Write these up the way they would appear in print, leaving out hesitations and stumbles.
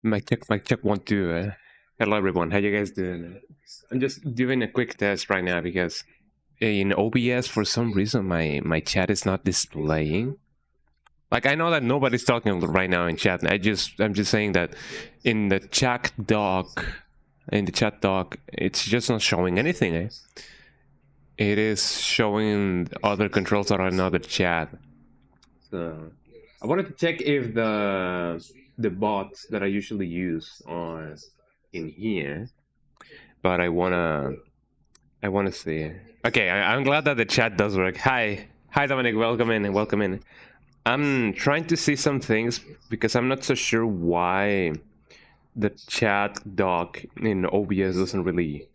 Mic check, 1, 2. Hello everyone, how you guys doing? I'm just doing a quick test right now because in OBS for some reason my chat is not displaying. Like I know that nobody's talking right now in chat. I'm just saying that in the chat doc, it's just not showing anything. It is showing other controls are another chat. So I wanted to check if the bots that I usually use are in here, but I wanna see. Okay, I'm glad that the chat does work. Hi Dominic, welcome in, welcome in. I'm trying to see some things because I'm not so sure why the chat doc in OBS doesn't really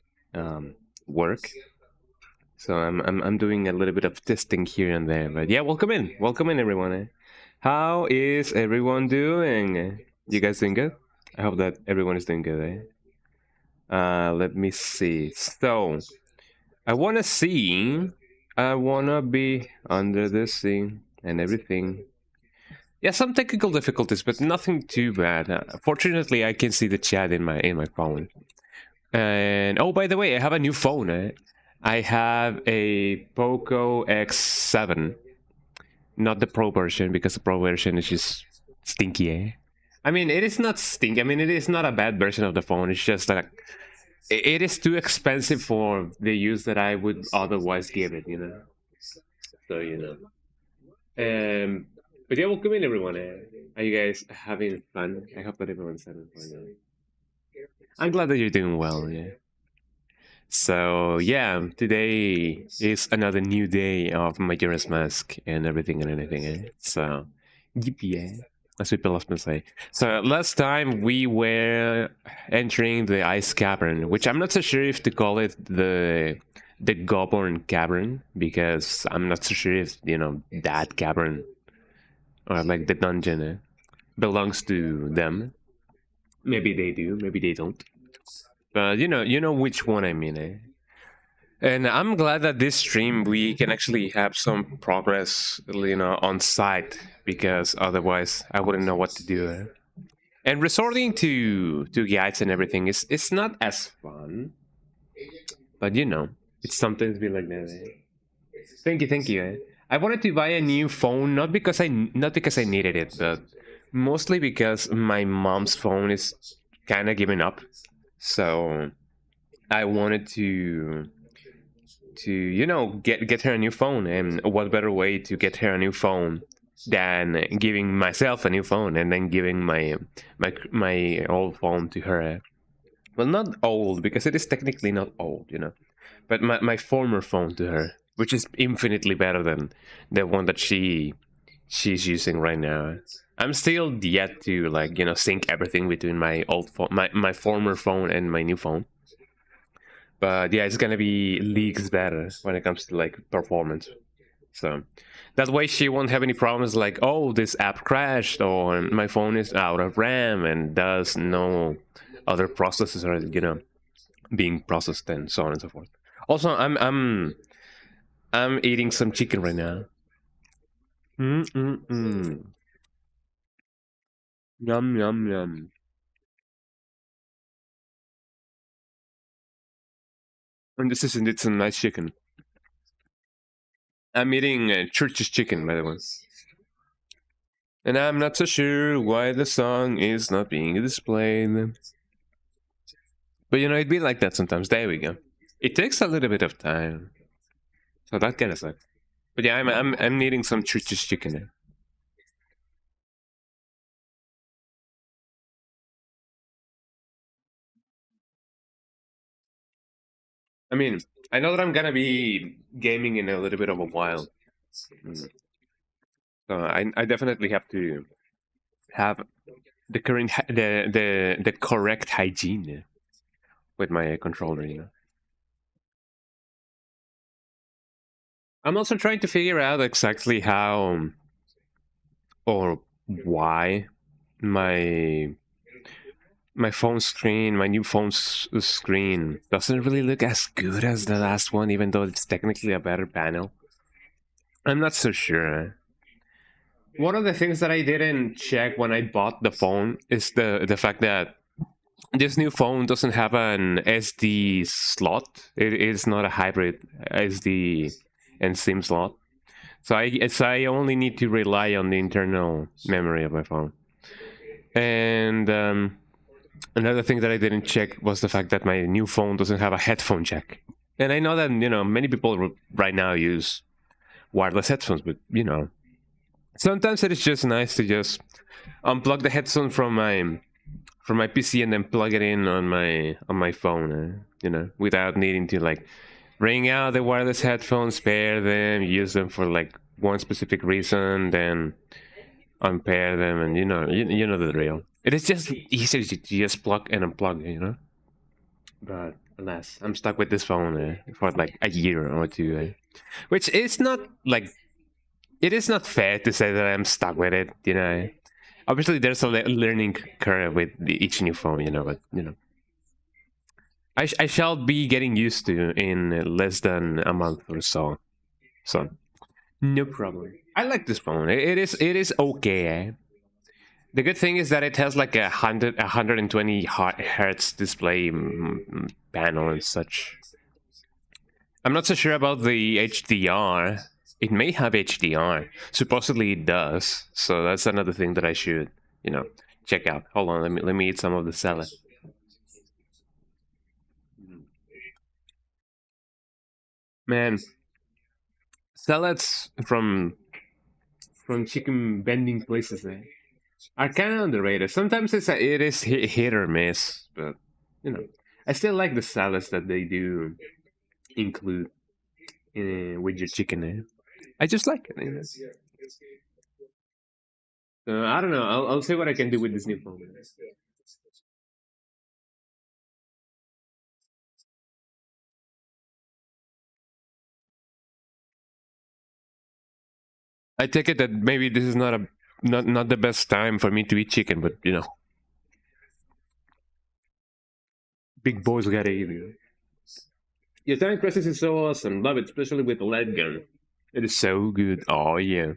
work. So I'm doing a little bit of testing here and there. But yeah, welcome in everyone. How is everyone doing? You guys doing good? I hope that everyone is doing good. Let me see. So I wanna be under the sea and everything. Yeah, some technical difficulties, but nothing too bad. Fortunately, I can see the chat in my phone. And oh, by the way, I have a new phone. I have a Poco X7, not the Pro version because the Pro version is just stinky. I mean, it is not stinky. I mean, it is not a bad version of the phone. It's just like it is too expensive for the use that I would otherwise give it. So but yeah, welcome in everyone. Are you guys having fun? I hope that everyone's having fun. I'm glad that you're doing well. Yeah. So yeah, today is another new day of Majora's Mask and everything and anything. So, yeah, as people often say. So last time we were entering the ice cavern, which I'm not so sure if to call it the Goblin Cavern, because I'm not so sure if that cavern or like the dungeon belongs to them. Maybe they do, maybe they don't. But you know which one I mean. And I'm glad that this stream we can actually have some progress, on site, because otherwise I wouldn't know what to do. And resorting to guides and everything is it's not as fun, but it's sometimes be like that. Thank you. I wanted to buy a new phone not because I needed it, but mostly because my mom's phone is kind of giving up. So I wanted to get her a new phone, and what better way to get her a new phone than giving myself a new phone and then giving my old phone to her. Well, not old, because it is technically not old, but my former phone to her, which is infinitely better than the one that she's using right now. I'm still yet to sync everything between my old phone, my former phone and my new phone. But yeah, it's gonna be leagues better when it comes to like performance. So that way she won't have any problems like, oh, this app crashed, or my phone is out of RAM and does no other processes are being processed, and so on and so forth. Also, I'm eating some chicken right now. Yum yum yum. And this is indeed some nice chicken. I'm eating church's chicken, by the way. And I'm not so sure why the song is not being displayed. But it'd be like that sometimes. There we go. It takes a little bit of time. So that kind of sucks. But yeah, I'm needing some church's chicken now. I mean, I know that I'm gonna be gaming in a little bit of a while. So I definitely have to have the the correct hygiene with my controller. I'm also trying to figure out exactly how or why my phone screen, my new phone's screen, doesn't really look as good as the last one, even though it's technically a better panel. I'm not so sure. one of the things that I didn't check when I bought the phone is the fact that this new phone doesn't have an SD slot. It is not a hybrid SD and SIM slot. So I only need to rely on the internal memory of my phone. And another thing that I didn't check was the fact that my new phone doesn't have a headphone jack. And I know that many people right now use wireless headphones, but sometimes it is just nice to just unplug the headphone from my PC and then plug it in on my phone. Without needing to like bring out the wireless headphones, pair them, use them for like one specific reason, then unpair them, and you know the drill. It is just easier to just plug and unplug. But alas, I'm stuck with this phone for like a year or two, which is not like it is not fair to say that I'm stuck with it. Obviously, there's a learning curve with each new phone, but I shall be getting used to in less than a month or so. So no problem. I like this phone. It is okay. The good thing is that it has like 120 hertz display panel and such. I'm not so sure about the HDR. It may have HDR. Supposedly it does. So that's another thing that I should, check out. Hold on, let me eat some of the salad. Man, salads from chicken vending places are kind of underrated. Sometimes it is hit or miss, but I still like the salads that they do include with your chicken. I just like it. I don't know. I'll see what I can do with this new phone. I take it that maybe this is not the best time for me to eat chicken, but big boys gotta eat. Your time crisis is so awesome. Love it, especially with the lead gun. It is so good. Oh yeah.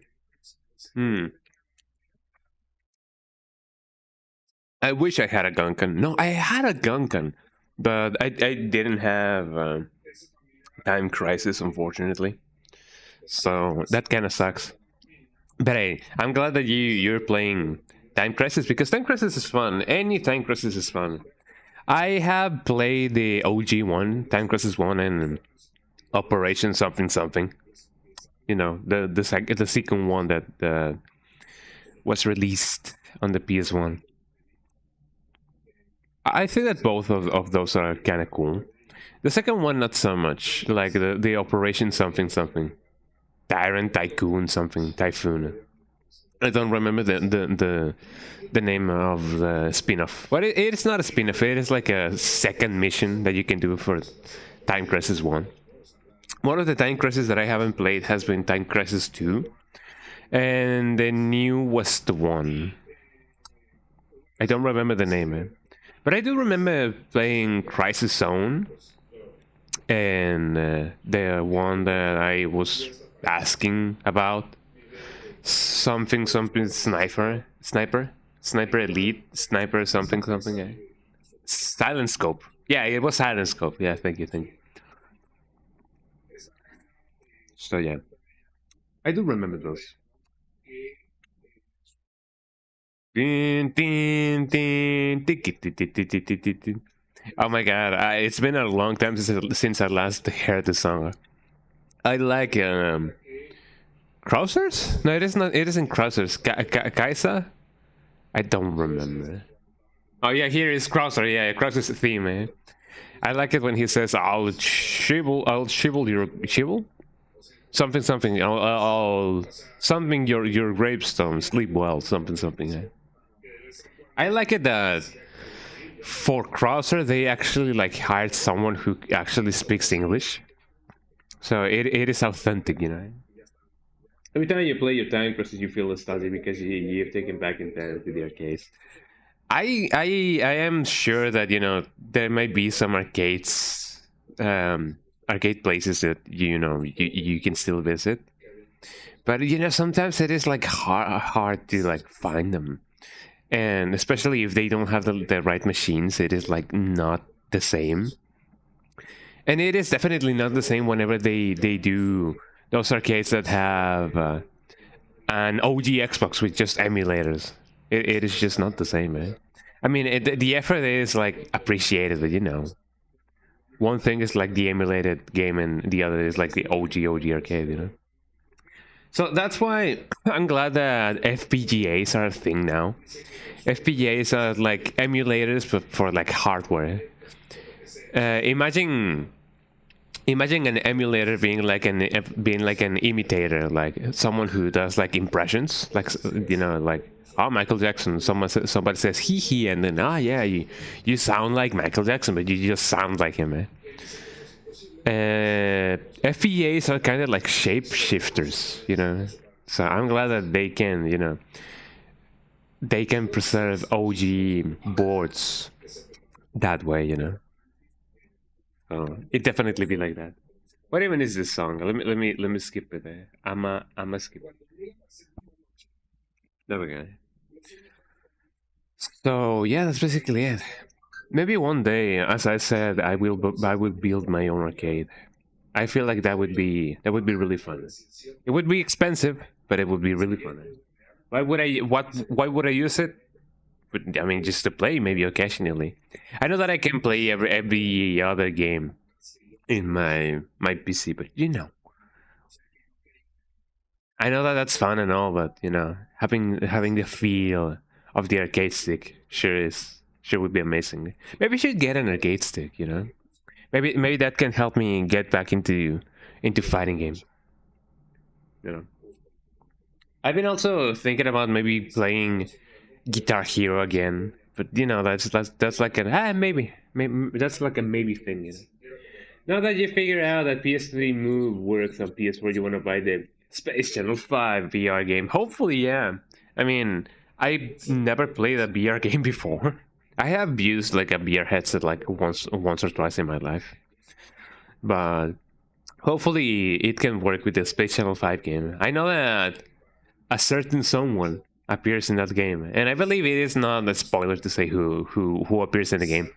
I wish I had a gun gun. No, I had a gun gun, but I didn't have time crisis, unfortunately. So that kind of sucks. But hey, I'm glad that you're playing Time Crisis, because Time Crisis is fun. Any Time Crisis is fun. I have played the OG one, Time Crisis 1, and Operation something something. The second one that was released on the PS1. I think that both of those are kind of cool. The second one, not so much. Like the Operation something something. Tyrant Tycoon something Typhoon. I don't remember the name of the spin-off. But it's not a spin-off. It is like a second mission that you can do for Time Crisis 1. One of the Time Crisis that I haven't played has been Time Crisis 2. And the newest one. I don't remember the name. But I do remember playing Crisis Zone. And the one that I was asking about. Something sniper elite sniper something. Silent scope. Yeah, it was silent scope. Yeah, thank you. So yeah, I do remember those. Oh my god, it's been a long time since I last heard the song. I like Krausers? No, it is not. It isn't Krausers. Kaisa? I don't remember. Oh yeah, here is Krauser. Yeah, Krauser's theme. I like it when he says, "I'll shivel your shivel." Something. I'll something your gravestone. Sleep well. Something. I like it that for Krauser they actually like hired someone who actually speaks English, so it is authentic. Every time you play your Time Crisis, you feel nostalgic because you've taken back in time to the arcades. I am sure that there might be some arcade places that you can still visit. but you know, sometimes it is like hard to like find them, and especially if they don't have the right machines, it is like not the same. And it is definitely not the same whenever they do those arcades that have an OG Xbox with just emulators. It is just not the same, man. I mean, the effort is like appreciated, but you know, one thing is like the emulated game, and the other is like the OG arcade, you know. So that's why I'm glad that FPGAs are a thing now. FPGAs are like emulators, but for like hardware. Imagine an emulator being like an imitator, like someone who does like impressions, like you know, like oh Michael Jackson. Somebody says he, and then yeah, you sound like Michael Jackson, but you just sound like him, man. FPGAs are kind of like shapeshifters, you know. So I'm glad that they can, you know, they can preserve OG boards that way, you know. Oh, it definitely be like that. What even is this song? Let me skip it. I'ma skip it. There we go. So yeah, that's basically it. Maybe one day, as I said, I will build my own arcade. I feel like that would be really fun. It would be expensive, but it would be really fun. Why would I use it? I mean, just to play, maybe occasionally. I know that I can play every other game in my PC, but you know, I know that that's fun and all, but you know, having the feel of the arcade stick sure would be amazing. Maybe I should get an arcade stick. You know, maybe that can help me get back into fighting games. You know, I've been also thinking about maybe playing Guitar Hero again, but you know, that's like an maybe that's like a maybe thing. You know? Now that you figure out that PS3 Move works on PS4, you want to buy the Space Channel 5 VR game. Hopefully, yeah. I mean, I never played a VR game before. I have used like a VR headset like once or twice in my life, but hopefully it can work with the Space Channel 5 game. I know that a certain someone appears in that game, and I believe it is not a spoiler to say who appears in the game,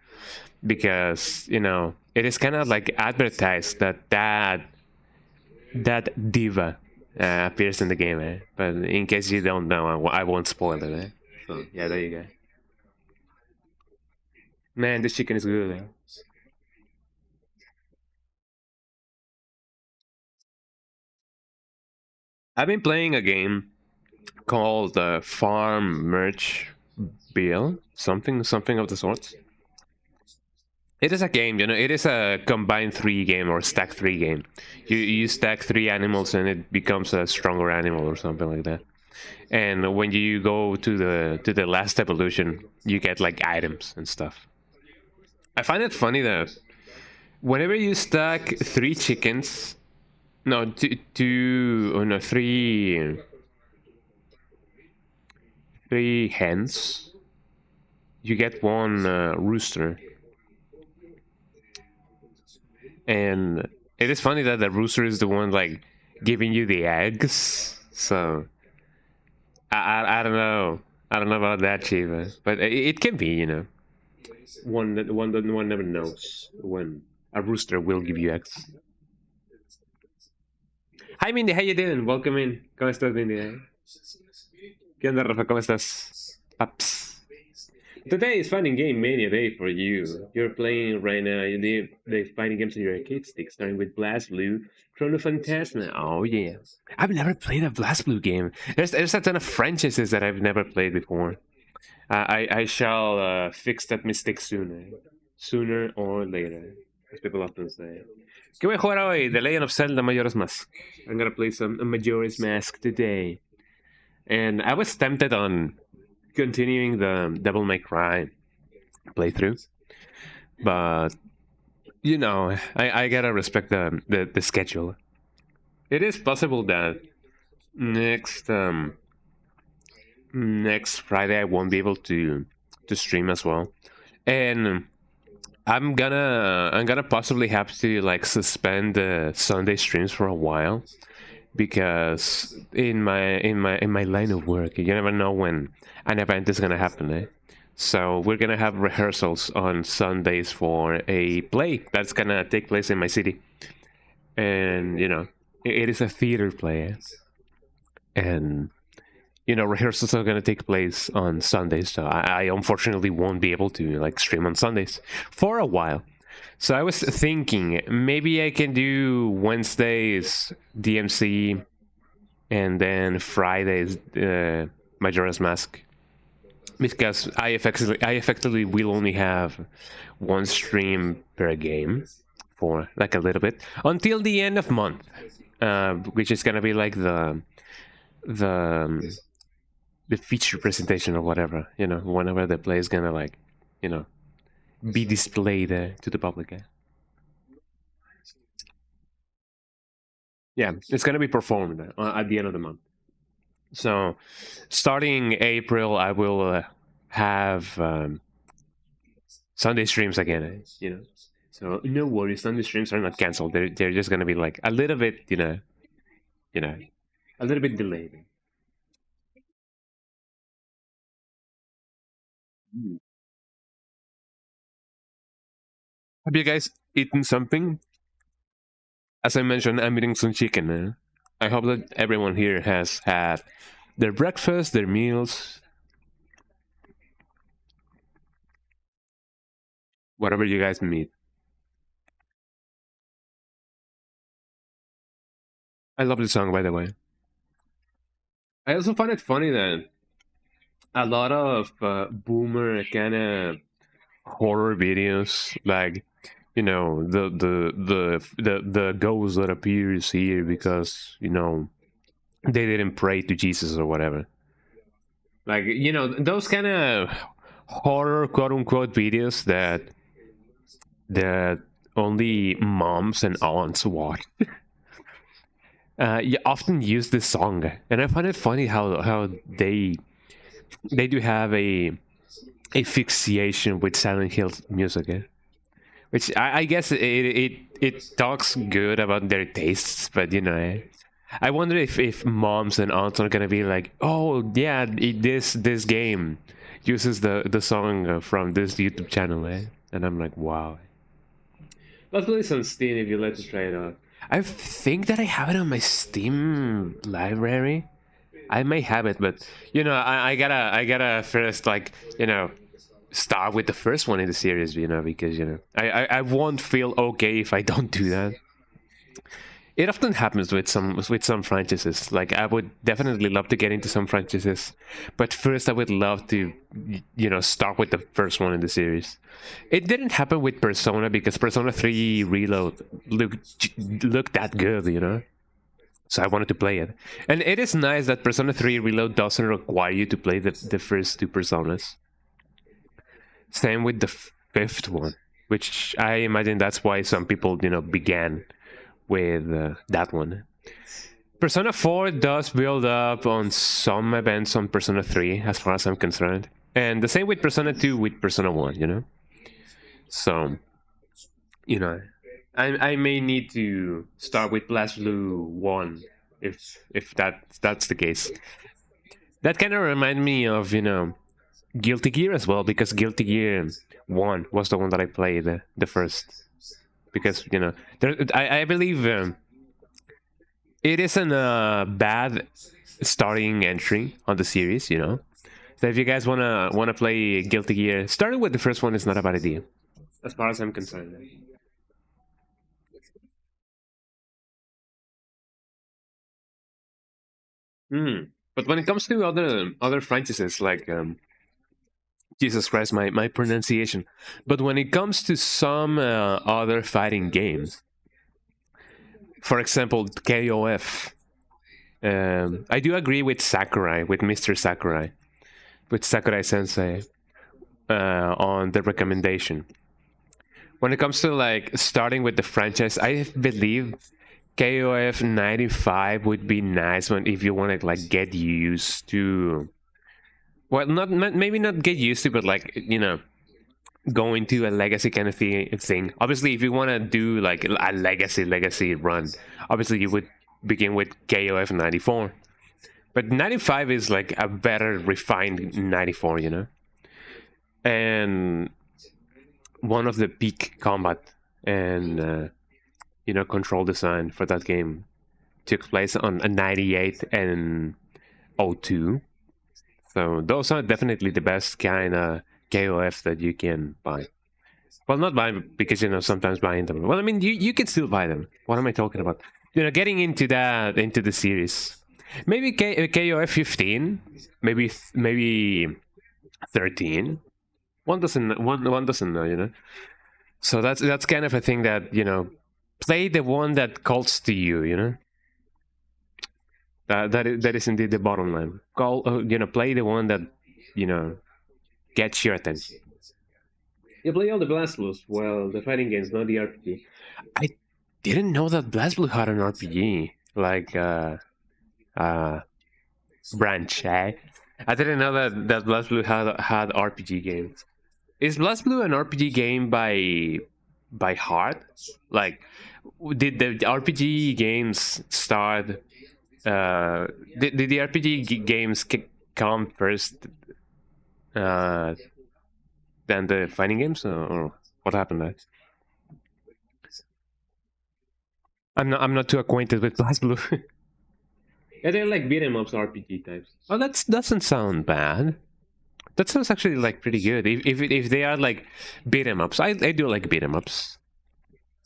because you know it is kind of like advertised that diva appears in the game, eh? But in case you don't know, I won't spoil it. Eh? So yeah, there you go. Man, this chicken is good. Eh? I've been playing a game called Farm Merch Bill, something of the sort. It is a game, you know. It is a combined 3 game or stack 3 game. You stack 3 animals and it becomes a stronger animal or something like that. And when you go to the last evolution, you get like items and stuff. I find it funny that whenever you stack 3 chickens, no, oh no, 3 hens, you get 1 rooster. And it is funny that the rooster is the one like giving you the eggs. So I don't know. I don't know about that, Chiva, but it can be, you know. One never knows when a rooster will give you eggs. Hi Mindy, how you doing? Welcome in. ¿Cómo estás, Mindy? ¿Qué onda, Rafa? ¿Cómo estás? Paps. Today is Fighting Game Mania Day for you. You're playing right now the fighting games on your arcade stick, starting with Blast Blue, Chrono Phantasma. Oh yeah. I've never played a Blast Blue game. There's a ton of franchises that I've never played before. I shall fix that mistake sooner or later, as people often say. ¿Qué voy a jugar hoy? The Legend of Zelda Majora's Mask. I'm gonna play some Majora's Mask today. And I was tempted on continuing the Devil May Cry playthrough, but you know, I gotta respect the schedule. It is possible that next Friday I won't be able to stream as well, and I'm gonna possibly have to like suspend the Sunday streams for a while, because in my line of work, you never know when an event is gonna happen. So we're gonna have rehearsals on Sundays for a play that's gonna take place in my city, and it is a theater play, and rehearsals are gonna take place on Sundays. So I unfortunately won't be able to like stream on Sundays for a while. So I was thinking maybe I can do Wednesdays DMC and then Fridays Majora's Mask, because I effectively will only have one stream per game for like a little bit until the end of month, which is gonna be like the the feature presentation or whatever, whenever the play is gonna like be displayed to the public. Yeah, it's gonna be performed at the end of the month. So starting April, I will have Sunday streams again. So no worries, Sunday streams are not canceled. They're just gonna be like a little bit, a little bit delayed. Have you guys eaten something? As I mentioned, I'm eating some chicken. I hope that everyone here has had their breakfast, their meals, whatever you guys meet. I love the song, by the way. I also find it funny that a lot of boomer kind of horror videos, like the ghost that appears here because they didn't pray to Jesus or whatever. Like those kind of horror quote unquote videos that only moms and aunts watch. You often use this song, and I find it funny how they do have a fixation with Silent Hill music, which I guess it talks good about their tastes, but I wonder if moms and aunts are gonna be like, oh yeah, this game uses the song from this YouTube channel, and I'm like, wow. Let's play some Steam if you let us try it out. I think that I have it on my Steam library. I may have it, but I gotta first like start with the first one in the series, because I won't feel okay if I don't do that. It often happens with some franchises. Like I would definitely love to get into some franchises, but first I would love to start with the first one in the series. It didn't happen with Persona because Persona 3 Reload looked that good, so I wanted to play it. And it is nice that Persona 3 Reload doesn't require you to play the first two Personas. Same with the fifth one, which I imagine that's why some people, began with that one. Persona 4 does build up on some events on Persona 3, as far as I'm concerned. And the same with Persona 2 with Persona 1, So, I may need to start with Blast Blue 1 if that's the case. That kind of reminds me of, Guilty Gear as well, because Guilty Gear 1 was the one that I played the first. Because, I believe it isn't a bad starting entry on the series, So if you guys wanna play Guilty Gear, starting with the first one is not a bad idea, as far as I'm concerned. But when it comes to other franchises, like Jesus Christ, my pronunciation. But when it comes to some other fighting games, for example, KOF, I do agree with Sakurai, with Mr. Sakurai, with Sakurai Sensei, on the recommendation. When it comes to like starting with the franchise, I believe KOF 95 would be nice if you want to like get used to. Well, not maybe not get used to, but like go into a legacy kind of thing. Obviously, if you want to do like a legacy run, obviously you would begin with KOF 94. But 95 is like a better refined 94, you know? And one of the peak combat and, you know, control design for that game took place on a 98 and 02. So those are definitely the best kind of KOF that you can buy. Well, not buy because, you know, sometimes buying them. Well, I mean, you can still buy them. What am I talking about? You know, getting into the series. Maybe KOF 15, maybe 13. One doesn't know, you know. So that's kind of a thing that, you know, play the one that calls to you, you know. That is indeed the bottom line. You know, play the one that, you know, gets your attention. You play all the BlazBlues, well, the fighting games, not the RPG. I didn't know that BlazBlue had an RPG, like branch. I didn't know that BlazBlue had RPG games. Is BlazBlue an RPG game by heart? Like, did the RPG games start? Did the RPG games come first than the fighting games, or what happened there? I'm not too acquainted with BlazBlue. Yeah, they're like beat 'em ups RPG types. Oh, that doesn't sound bad. That sounds actually like pretty good. If they are like beat 'em ups, I do like beat 'em ups.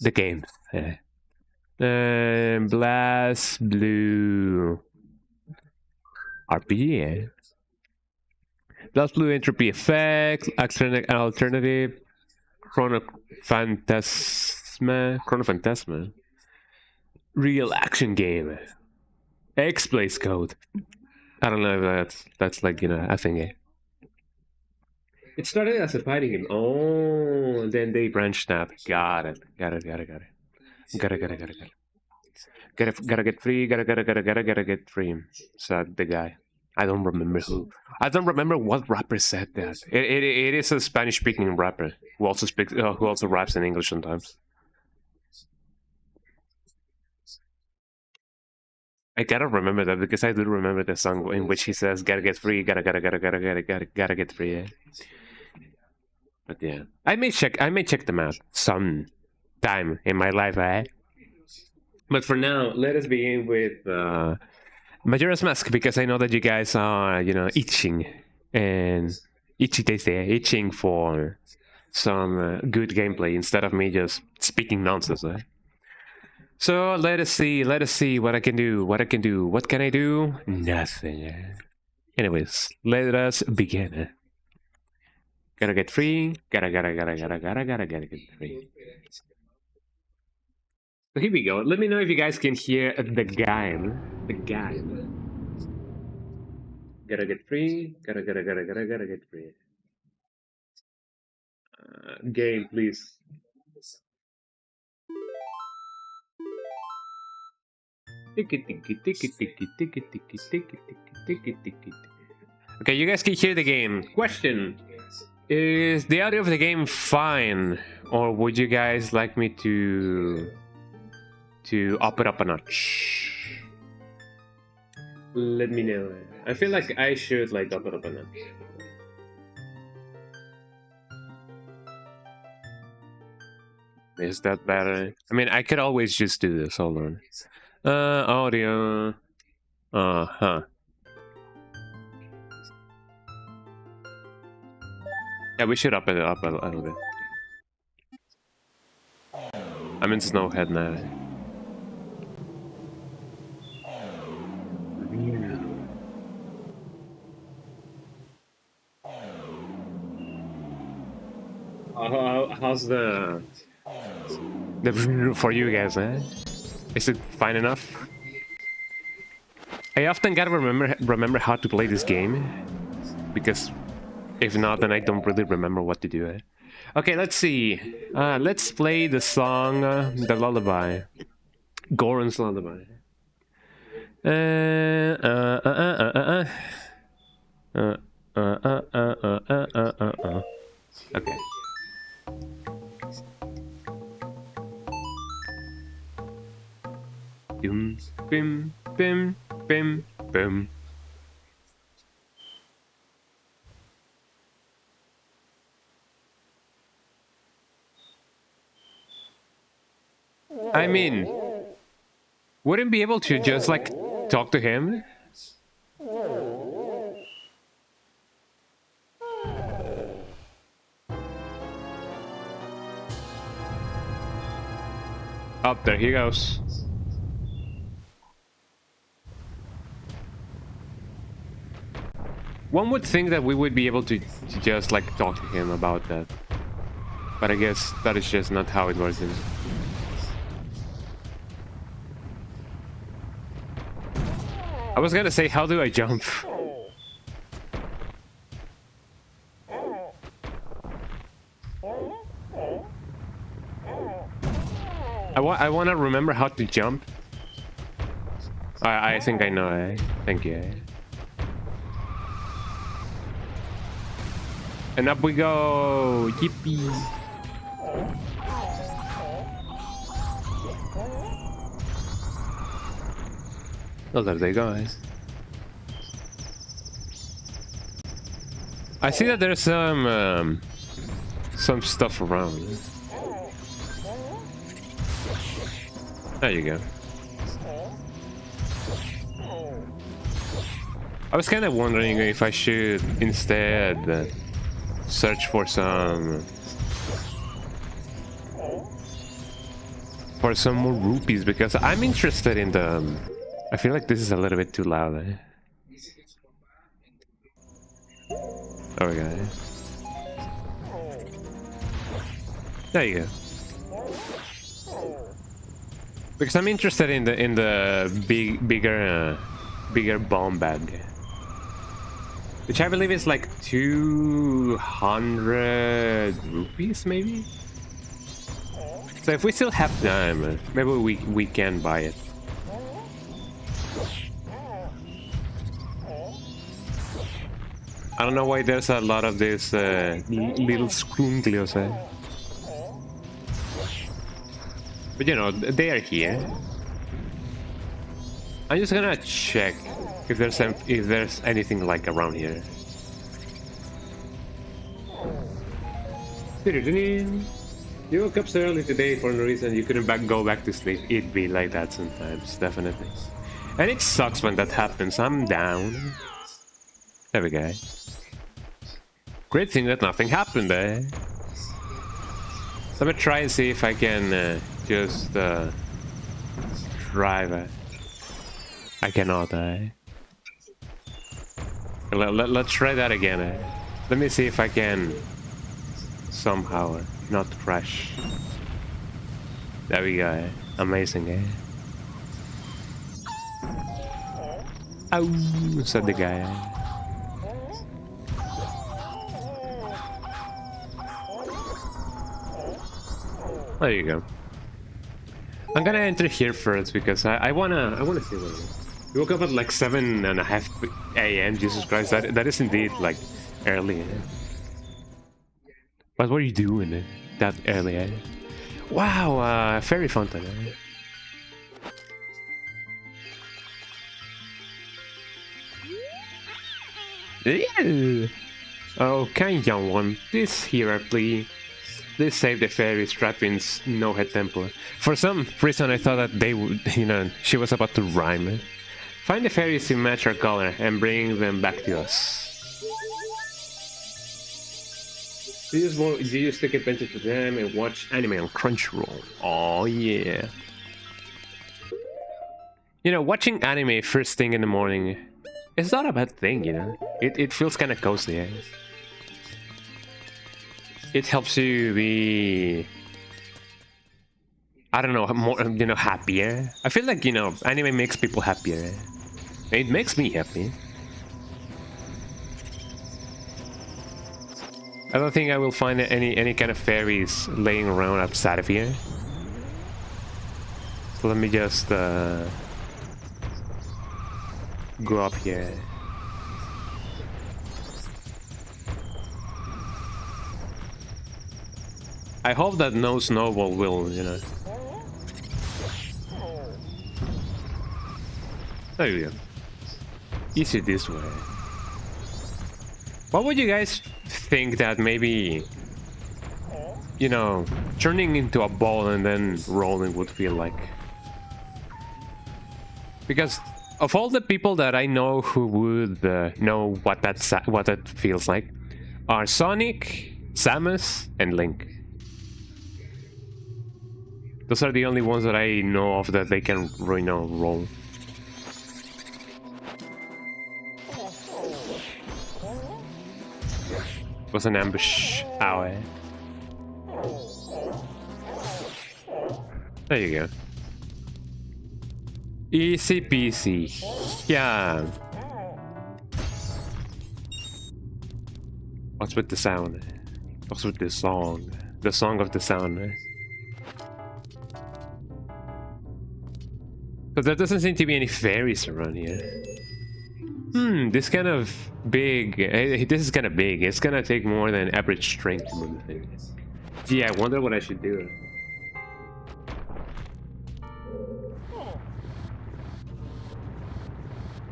The games. Yeah. BlazBlue RPG. Yeah. BlazBlue Entropy Effect, Alternative, Chronophantasma, Real Action Game, X-Blaze Code. I don't know if that's like, you know, a thing. It started as a fighting game. Oh, and then they branched out. Got it. Gotta get free. Gotta get free. Said the guy. I don't remember who. I don't remember what rapper said that. It is a Spanish-speaking rapper who also speaks, who also raps in English sometimes. I gotta remember that because I do remember the song in which he says, "Gotta get free, gotta get free." Yeah. But yeah, I may check them out some time in my life, eh? But for now, let us begin with Majora's Mask, because I know that you guys are, you know, itching for some good gameplay instead of me just speaking nonsense. Eh? So let us see what I can do. What can I do? Nothing. Anyways, let us begin. Gotta get free. Gotta get free. So here we go. Let me know if you guys can hear the game. The game. Gotta get free. Gotta get free. Game, please. Okay, you guys can hear the game. Question: is the audio of the game fine, or would you guys like me to up it up a notch? Let me know. I feel like I should like up it up a notch. Is that better? I mean, I could always just do this. Hold on. Audio. Huh. Yeah, we should up it up a little bit. I'm in Snowhead now. How's the for you guys, eh? Is it fine enough? I often gotta remember how to play this game, because if not, then I don't really remember what to do. Eh? Okay, let's see. Let's play the song, the lullaby, Goron's lullaby. Okay. Bim, bim, bim, bim, bim. I mean, wouldn't be able to just like talk to him? Up there he goes. One would think that we would be able to just like talk to him about that, but I guess that is just not how it works. I was gonna say, how do I jump? I want to remember how to jump. I think I know, eh? Thank you. And up we go! Yippee! Oh, there they go, eh? I see that there's some stuff around. There you go. I was kind of wondering if I should instead search for some more rupees, because I'm interested in the... I feel like this is a little bit too loud, eh? There we go. There you go. Because I'm interested in the bigger bomb bag, which I believe is like 200 rupees, maybe. So if we still have time, maybe we can buy it. I don't know why there's a lot of these little squinkles, eh? But you know, they are here. I'm just gonna check if there's anything like around here. You woke up so early today for no reason. You couldn't go back to sleep. It'd be like that sometimes, definitely. And it sucks when that happens. I'm down. There we go. Great thing that nothing happened, eh? So I'm gonna try and see if I can just drive. I cannot, eh? Let's try that again, eh? Let me see if I can somehow not crash. There we go, eh? Amazing, eh? Ow, said the guy. There you go. I'm gonna enter here first because I wanna see what it is. You woke up at like 7:30 a.m. Jesus Christ, that is indeed like early. Eh? What were you doing that early? Eh? Wow, fairy fountain. Eh? Yeah. Oh, kind young one, this here, please. Please save the fairies trapped in Snowhead Temple. For some reason I thought that they would, you know, she was about to rhyme. Find the fairies to match our color and bring them back to us. You just take advantage of them and watch anime on Crunchyroll. Oh yeah. You know, watching anime first thing in the morning, it's not a bad thing, you know. It feels kind of cozy, eh? It helps you be, I don't know, more, you know, happier. I feel like, you know, anime makes people happier. It makes me happy. I don't think I will find any kind of fairies laying around outside of here. So let me just go up here. I hope that no snowball will, you know. There you go. Easy this way. What would you guys think that maybe, you know, turning into a ball and then rolling would feel like? Because of all the people that I know who would know what that feels like, are Sonic, Samus, and Link. Those are the only ones that I know of that they can, you know, roll. It was an ambush. Ow. Eh? There you go. Easy peasy. Yeah. What's with the sound? What's with the song? The song of the sound. Eh? But there doesn't seem to be any fairies around here. This kind of big. This is kind of big. It's gonna take more than average strength to move the thing. Gee, I wonder what I should do.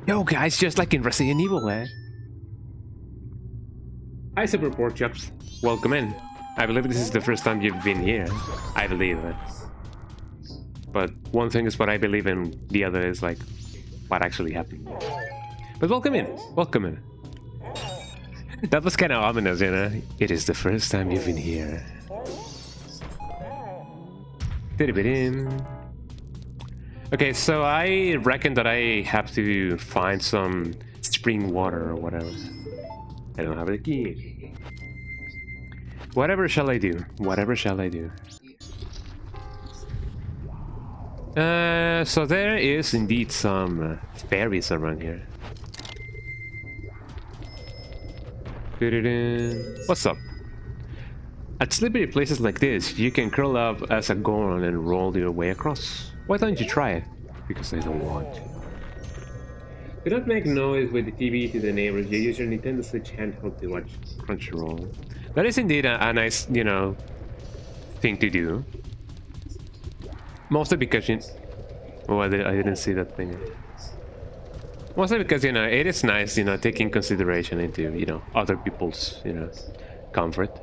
Yo, guys, just like in Resident Evil, eh? Hi, Super Pork Chops. Welcome in. I believe this is the first time you've been here. I believe it. But one thing is what I believe in, the other is like what actually happened. But welcome in. Welcome in. That was kind of ominous, you know? It is the first time you've been here. Okay, so I reckon that I have to find some spring water or whatever. I don't have a key. Whatever shall I do? Whatever shall I do? So there is indeed some fairies around here. What's up? At slippery places like this, you can curl up as a goron and roll your way across. Why don't you try it? Because I don't want to. Do not make noise with the TV to the neighbors. You use your Nintendo Switch handheld to watch Crunchyroll. That is indeed a nice, you know, thing to do. Mostly because you... Oh, I didn't see that thing. Mostly because, you know, it is nice, you know, taking consideration into, you know, other people's, you know, comfort.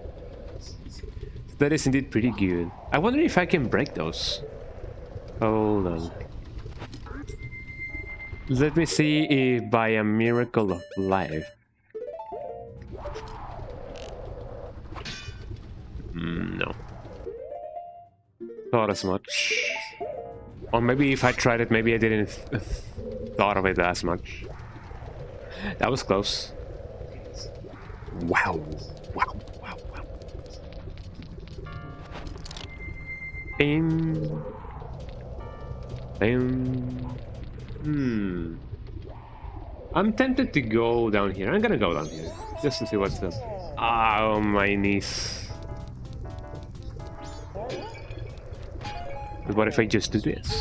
That is indeed pretty good. I wonder if I can break those. Hold on. Let me see if by a miracle of life. No. Thought as much. Or maybe if I tried it, maybe I didn't thought of it as much. That was close. Wow. Wow. Wow. Wow. Bing. Bing. I'm tempted to go down here. I'm gonna go down here. Just to see what's up. Oh, my knees. But what if I just do this?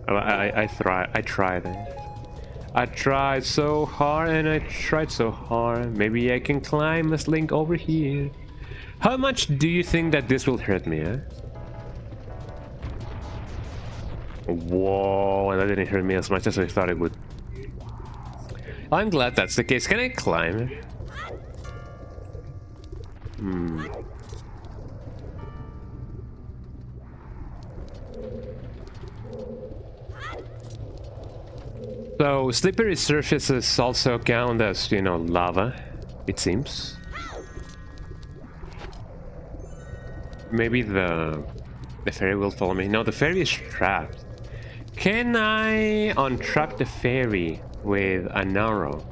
I tried it. I tried so hard and I tried so hard. Maybe I can climb this link over here. How much do you think that this will hurt me, eh? Whoa, that didn't hurt me as much as I thought it would. I'm glad that's the case. Can I climb? So, slippery surfaces also count as, you know, lava, it seems. Maybe the fairy will follow me. No, the fairy is trapped. Can I untrap the fairy with an arrow?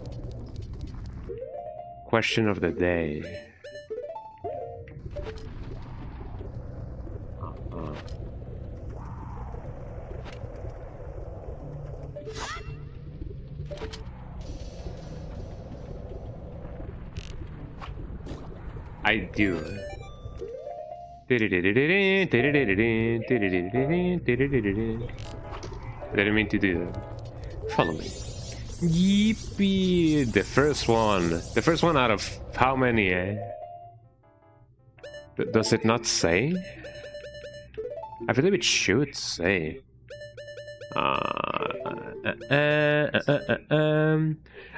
Question of the day. I do. I didn't mean to do that. Follow me. Yippee! The first one. The first one out of how many, eh? Does it not say? I believe it should say. Out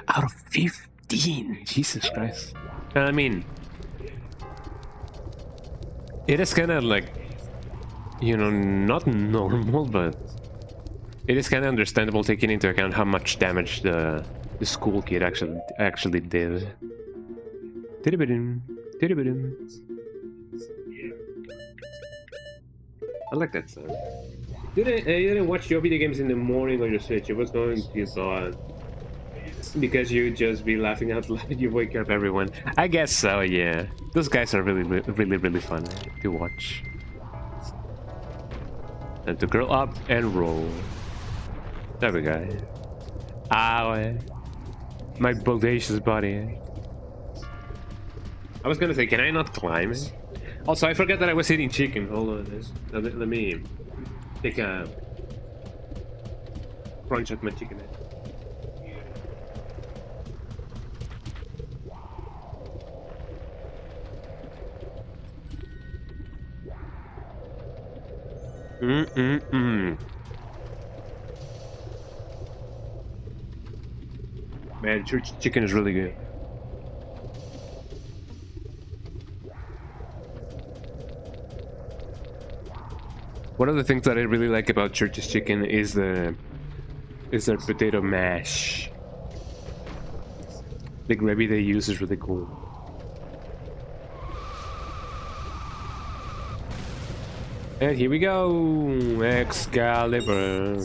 of 15. Jesus Christ. I mean, it is kind of like, you know, not normal, but it is kind of understandable taking into account how much damage the school kid actually did. I like that sound. You didn't watch your video games in the morning on your Switch. It was going to, but because you just be laughing out loud, you wake up everyone. I guess so, yeah. Those guys are really fun to watch. And to curl up and roll. There we go. Ow. My bodacious body. I was gonna say, can I not climb? Also, I forgot that I was eating chicken. Hold on. Let me take a crunch at my chicken. Man, church chicken is really good. One of the things that I really like about Church's chicken is their potato mash. The gravy they use is really cool. And here we go! Excalibur!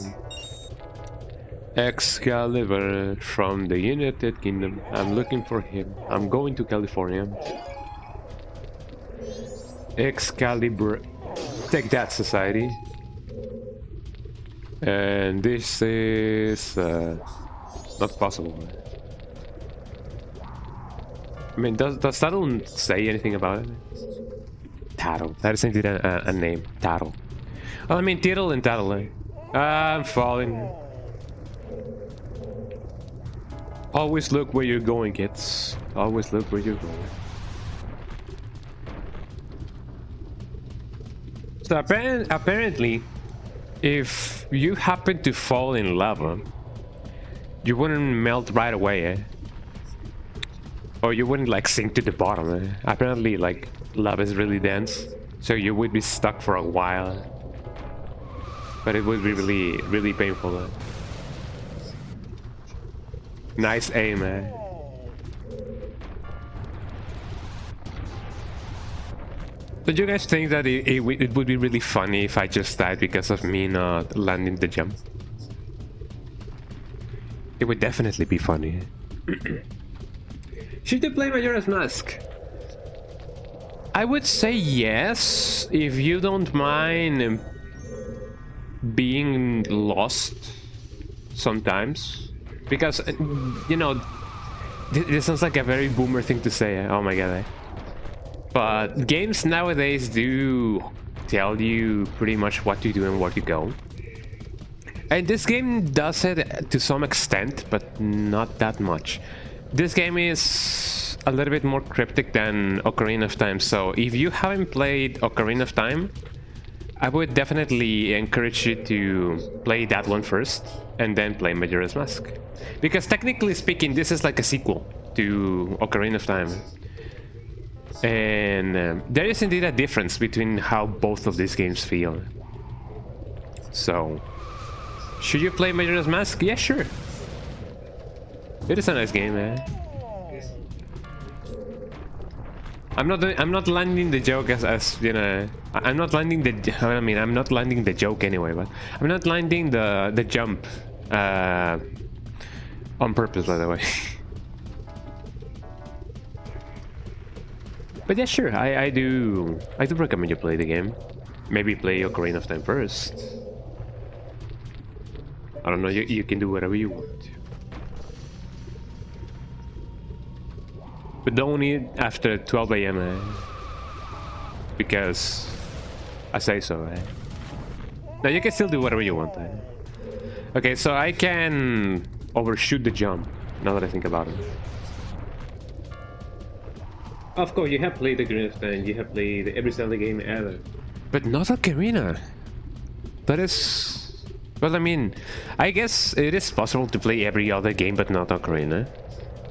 Excalibur from the United Kingdom. I'm looking for him. I'm going to California. Excalibur. Take that, society. And this is not possible. I mean, does Taro say anything about it? Taro. That is indeed a name. Taro. Well, I mean, Tittle and Tattle. I'm falling. Always look where you're going, kids. Always look where you're going. So apparently, if you happen to fall in lava, you wouldn't melt right away, eh? Or you wouldn't like sink to the bottom, eh? Apparently, like, lava is really dense, so you would be stuck for a while. But it would be really painful, eh? Nice aim, eh? Did you guys think that it would be really funny if I just died because of me not landing the jump? It would definitely be funny. Should you play Majora's Mask? I would say yes, if you don't mind being lost sometimes. Because, you know, this sounds like a very boomer thing to say. Oh my god. But games nowadays do tell you pretty much what to do and where to go. And this game does it to some extent, but not that much. This game is a little bit more cryptic than Ocarina of Time, so if you haven't played Ocarina of Time, I would definitely encourage you to play that one first, and then play Majora's Mask. Because technically speaking, this is like a sequel to Ocarina of Time. And there is indeed a difference between how both of these games feel. So, should you play Majora's Mask? Yeah, sure. It is a nice game, man. I'm not landing the joke as you know. I'm not landing the. I mean, I'm not landing the joke anyway, but I'm not landing the jump on purpose, by the way. But yeah, sure. I do recommend you play the game. Maybe play Ocarina of Time first. I don't know. You can do whatever you want. But don't eat after 12 AM, because I say so. Now you can still do whatever you want. Okay, so I can overshoot the jump, now that I think about it. Of course, you have played Ocarina of Time, you have played every Zelda game ever. But not Ocarina. That is... Well, I mean, I guess it is possible to play every other game but not Ocarina.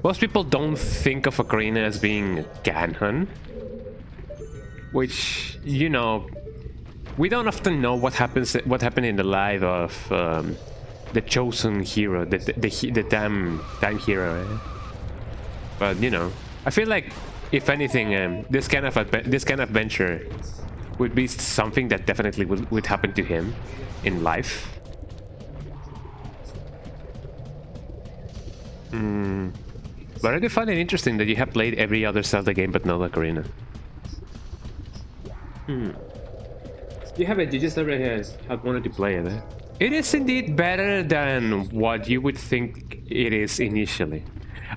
Most people don't think of Ocarina as being canon. Which, you know, we don't often know what happened in the life of the chosen hero, the time hero. Eh? But you know, I feel like if anything, this kind of adventure would be something that definitely would happen to him in life. But I do find it interesting that you have played every other Zelda game but not Ocarina. You haven't, you just never had wanted to play it, eh? It is indeed better than what you would think it is initially.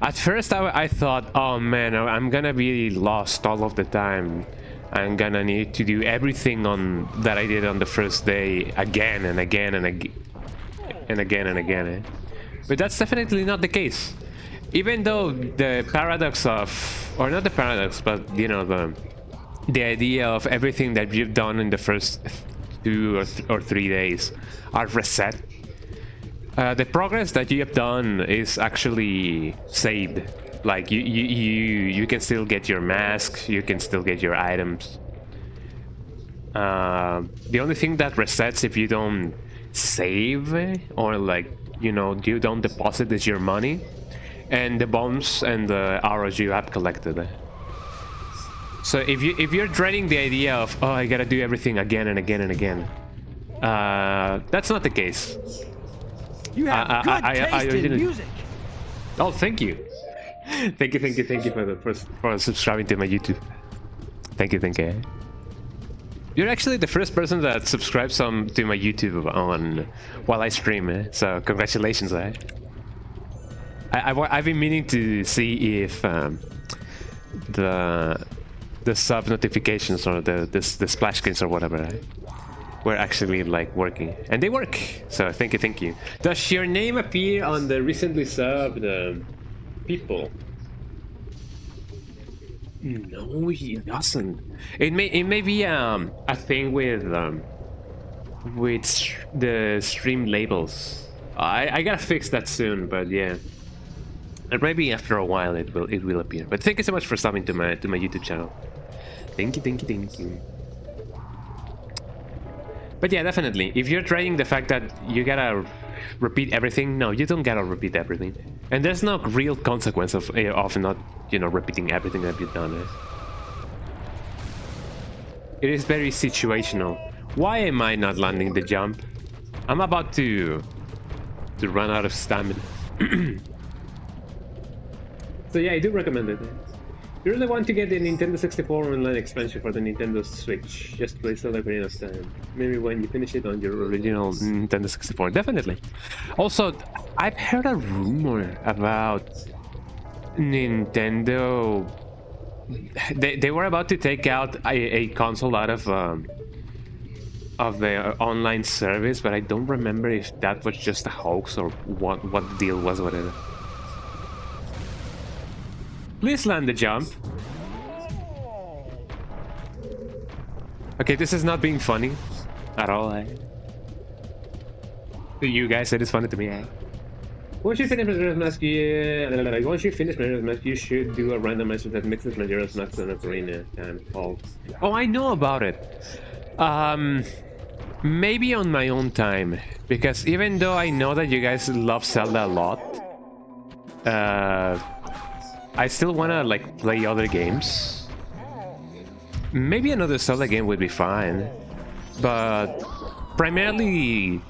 At first I thought, oh man, I'm gonna be lost all of the time. I'm gonna need to do everything that I did on the first day again and again and again and again and again. Eh? But that's definitely not the case. Even though the paradox of, or not the paradox, but you know, the idea of everything that you've done in the first 2 or 3 days are reset. The progress that you have done is actually saved. Like you can still get your masks, you can still get your items. The only thing that resets if you don't save or like, you know, you don't deposit is your money and the bombs and the arrows you have collected. So if you're dreading the idea of, oh, I gotta do everything again and again and again, that's not the case. You have good taste in music. Oh, thank you. thank you for subscribing to my YouTube. Thank you. You're actually the first person that subscribes to my YouTube while I stream. Eh? So congratulations. Eh? I've been meaning to see if the sub notifications or the splash screens or whatever. Eh? Were actually like working, and they work. So thank you. Does your name appear on the recently subbed people? No, it doesn't. It may be a thing with the stream labels. I gotta fix that soon, but yeah, and maybe after a while it will appear. But thank you so much for subbing to my YouTube channel. Thank you. But yeah, definitely. If you're trying the fact that you gotta repeat everything, no, you don't gotta repeat everything. And there's no real consequence of not, you know, repeating everything that you've done. It is very situational. Why am I not landing the jump? I'm about to run out of stamina. So yeah, I do recommend it. You really want to get the Nintendo 64 online expansion for the Nintendo Switch, just play Zelda Ocarina of Time. Maybe when you finish it on your original Nintendo 64, definitely. Also, I've heard a rumor about Nintendo. They were about to take out a console out of the online service, but I don't remember if that was just a hoax or what the deal was with it. Please land the jump. Okay, this is not being funny at all. To you guys, it is funny to me. Once you finish Majora's Mask, you should do a randomizer that mixes Majora's Mask and Ocarina and all. Oh, I know about it. Maybe on my own time, because even though I know that you guys love Zelda a lot, I still wanna like play other games. Maybe another Zelda game would be fine, but primarily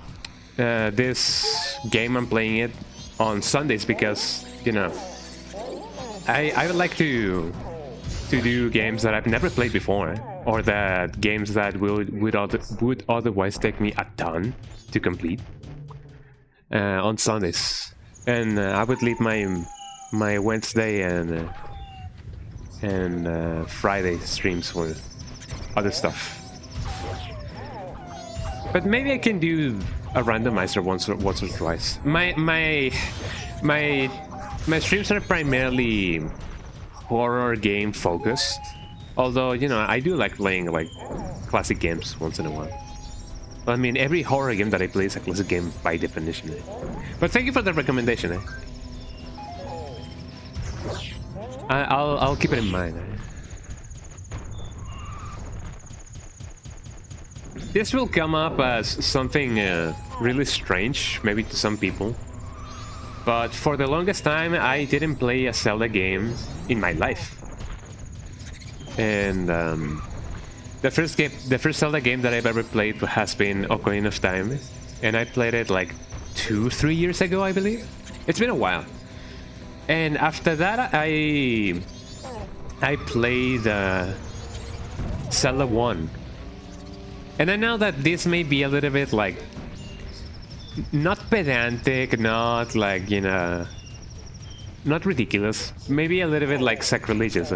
this game I'm playing it on Sundays because, you know, I would like to do games that I've never played before, or that games that would otherwise take me a ton to complete on Sundays, and I would leave my Wednesday and Friday streams for other stuff. But maybe I can do a randomizer once or twice. My streams are primarily horror game focused, although, you know, I do like playing like classic games once in a while. I mean, every horror game that I play is a classic game by definition. But thank you for the recommendation. I'll keep it in mind. This will come up as something really strange, maybe to some people. But for the longest time, I didn't play a Zelda game in my life. And the first Zelda game that I've ever played has been Ocarina of Time, and I played it like 2-3 years ago, I believe. It's been a while. And after that, I played Zelda 1. And I know that this may be a little bit like, not pedantic, not like, you know, not ridiculous, maybe a little bit like sacrilegious,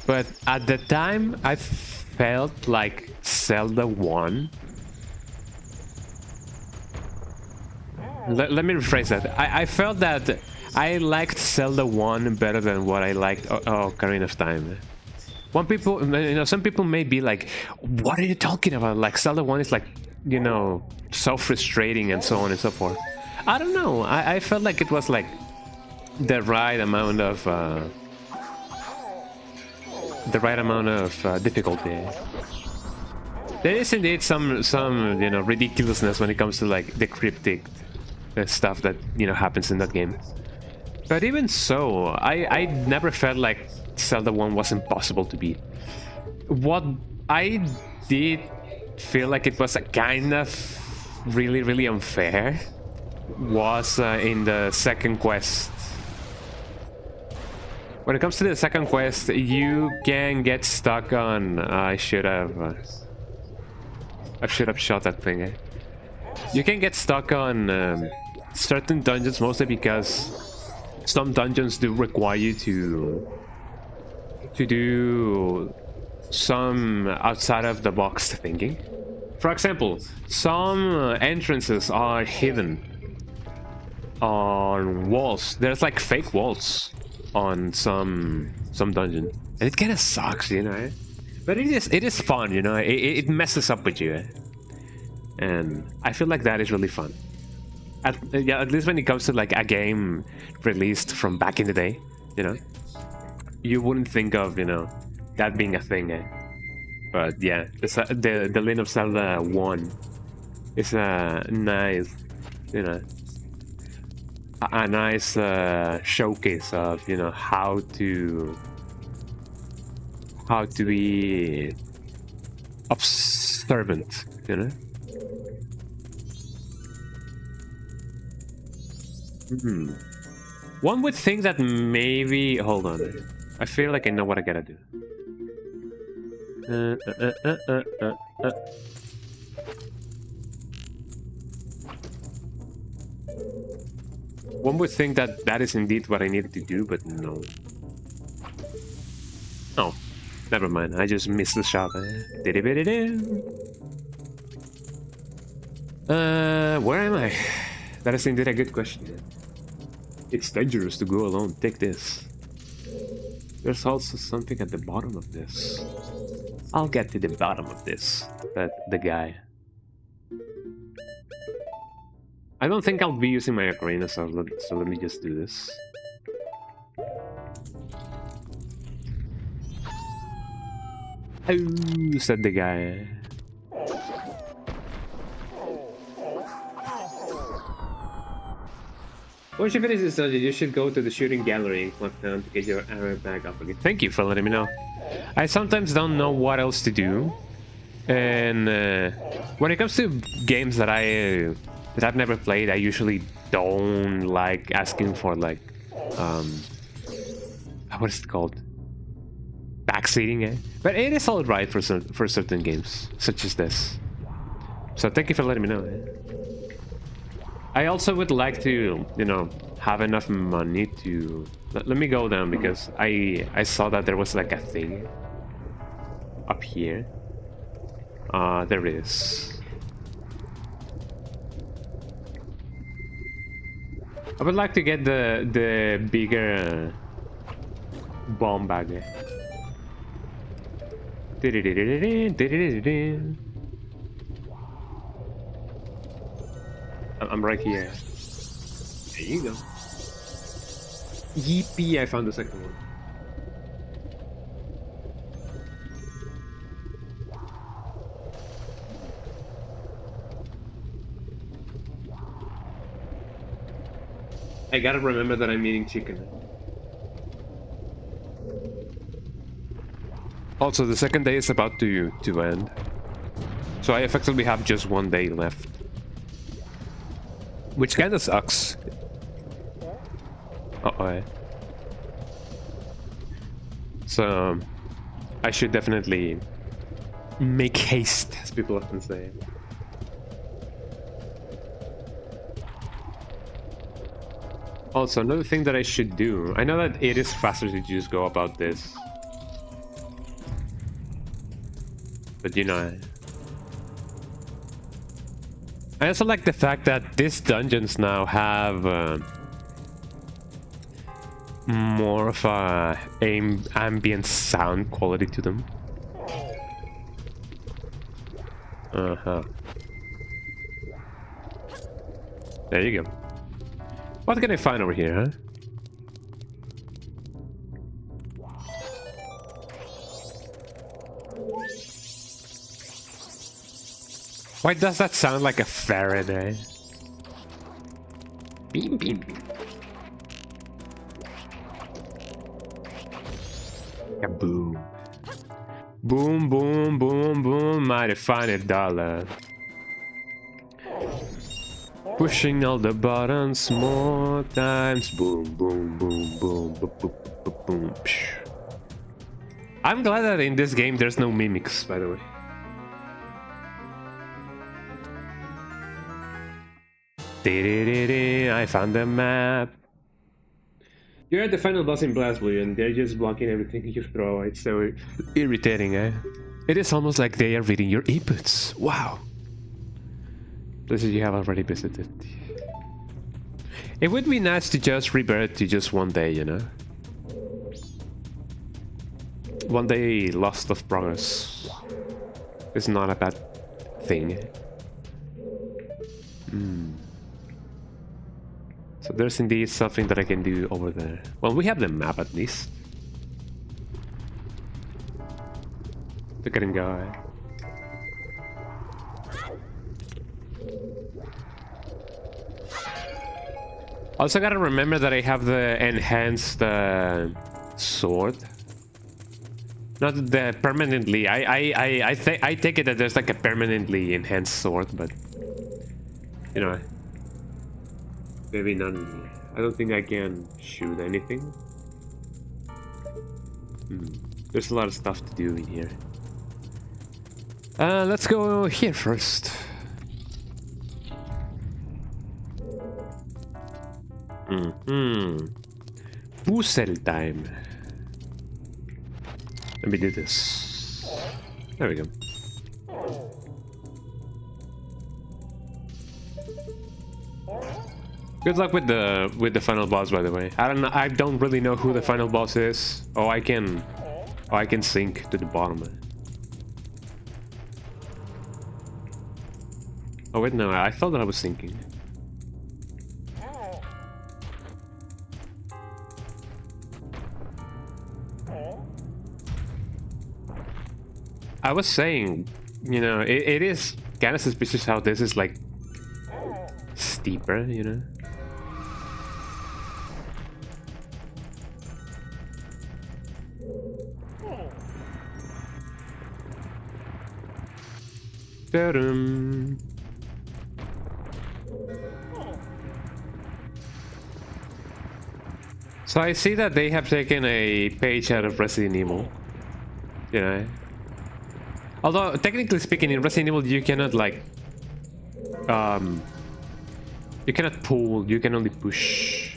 But at the time, I felt like Zelda 1. Let me rephrase that. I felt that I liked Zelda 1 better than what I liked Ocarina of Time. Some people may be like, what are you talking about? Like, Zelda 1 is like, you know, so frustrating and so on and so forth. I don't know. I felt like it was like the right amount of difficulty. There is indeed some you know, ridiculousness when it comes to like the cryptic stuff that, you know, happens in that game. But even so, I never felt like Zelda 1 was impossible to beat. What I did feel like it was a kind of really unfair was in the second quest. When it comes to the second quest, you can get stuck on... I should have shot that thing. You can get stuck on certain dungeons, mostly because some dungeons do require you to do some outside of the box thinking. For example, some entrances are hidden on walls. There's like fake walls on some dungeon, and it kind of sucks, you know. But it is fun, you know. It messes up with you, and I feel like that is really fun. At least when it comes to like a game released from back in the day, you know. You wouldn't think of, you know, that being a thing, But yeah, the Legend of Zelda 1 is a nice, you know, a nice showcase of, you know, how to be observant, you know. One would think that maybe, hold on, I feel like I know what I gotta do. One would think that that is indeed what I needed to do, but no. Oh, never mind. I just missed the shot. Where am I? That is indeed a good question. It's dangerous to go alone. Take this. There's also something at the bottom of this. I'll get to the bottom of this. The guy. I don't think I'll be using my ocarina, so let me just do this. Oh, said the guy. Once you finish this dungeon, you should go to the shooting gallery in Clocktown to get your arrow back up again. Thank you for letting me know. I sometimes don't know what else to do, and when it comes to games that I've never played, I usually don't like asking for like what is it called? Backseating, But it is alright for certain games, such as this. So thank you for letting me know. I also would like to, you know, have enough money to... Let me go down, because I saw that there was like a thing up here. There is. I would like to get the bigger bomb bag. I'm right here. There you go. Yippee, I found the second one. I gotta remember that I'm eating chicken. Also, the second day is about to end. So I effectively have just one day left. Which kinda sucks. Uh-oh. So, I should definitely make haste, as people often say. Also, another thing that I should do, I know that it is faster to just go about this. But you know, I also like the fact that these dungeons now have more of a ambient sound quality to them. There you go. What can I find over here, huh? Why does that sound like a Faraday? Beam, beam, beam. Kaboom. Boom, boom, boom, boom, mighty fine dollar. Pushing all the buttons more times. Boom, boom, boom, boom, boom, boom, boom, boom. I'm glad that in this game there's no mimics, by the way. I found the map. You're at the final boss in Blast Blue and they're just blocking everything you throw. It's so irritating, eh? It is almost like they are reading your inputs. Wow. Places you have already visited. It would be nice to just revert to just one day, you know? One day lost of progress is not a bad thing. So there's indeed something that I can do over there. Well, we have the map at least. Look at him go. Also gotta remember that I have the enhanced sword. Not the permanently. I take it that there's like a permanently enhanced sword, but you know, maybe none. I don't think I can shoot anything. There's a lot of stuff to do in here. Let's go here first. Puzzle time. Let me do this. There we go. Good luck with the final boss, by the way. I don't really know who the final boss is. Oh, I can sink to the bottom. Oh wait, no, I thought that I was sinking. I was saying, you know, it is kind of suspicious how this is like steeper, you know. Ta-dum. So I see that they have taken a page out of Resident Evil, you know. Although, technically speaking, in Resident Evil, you cannot, like, you cannot pull, you can only push.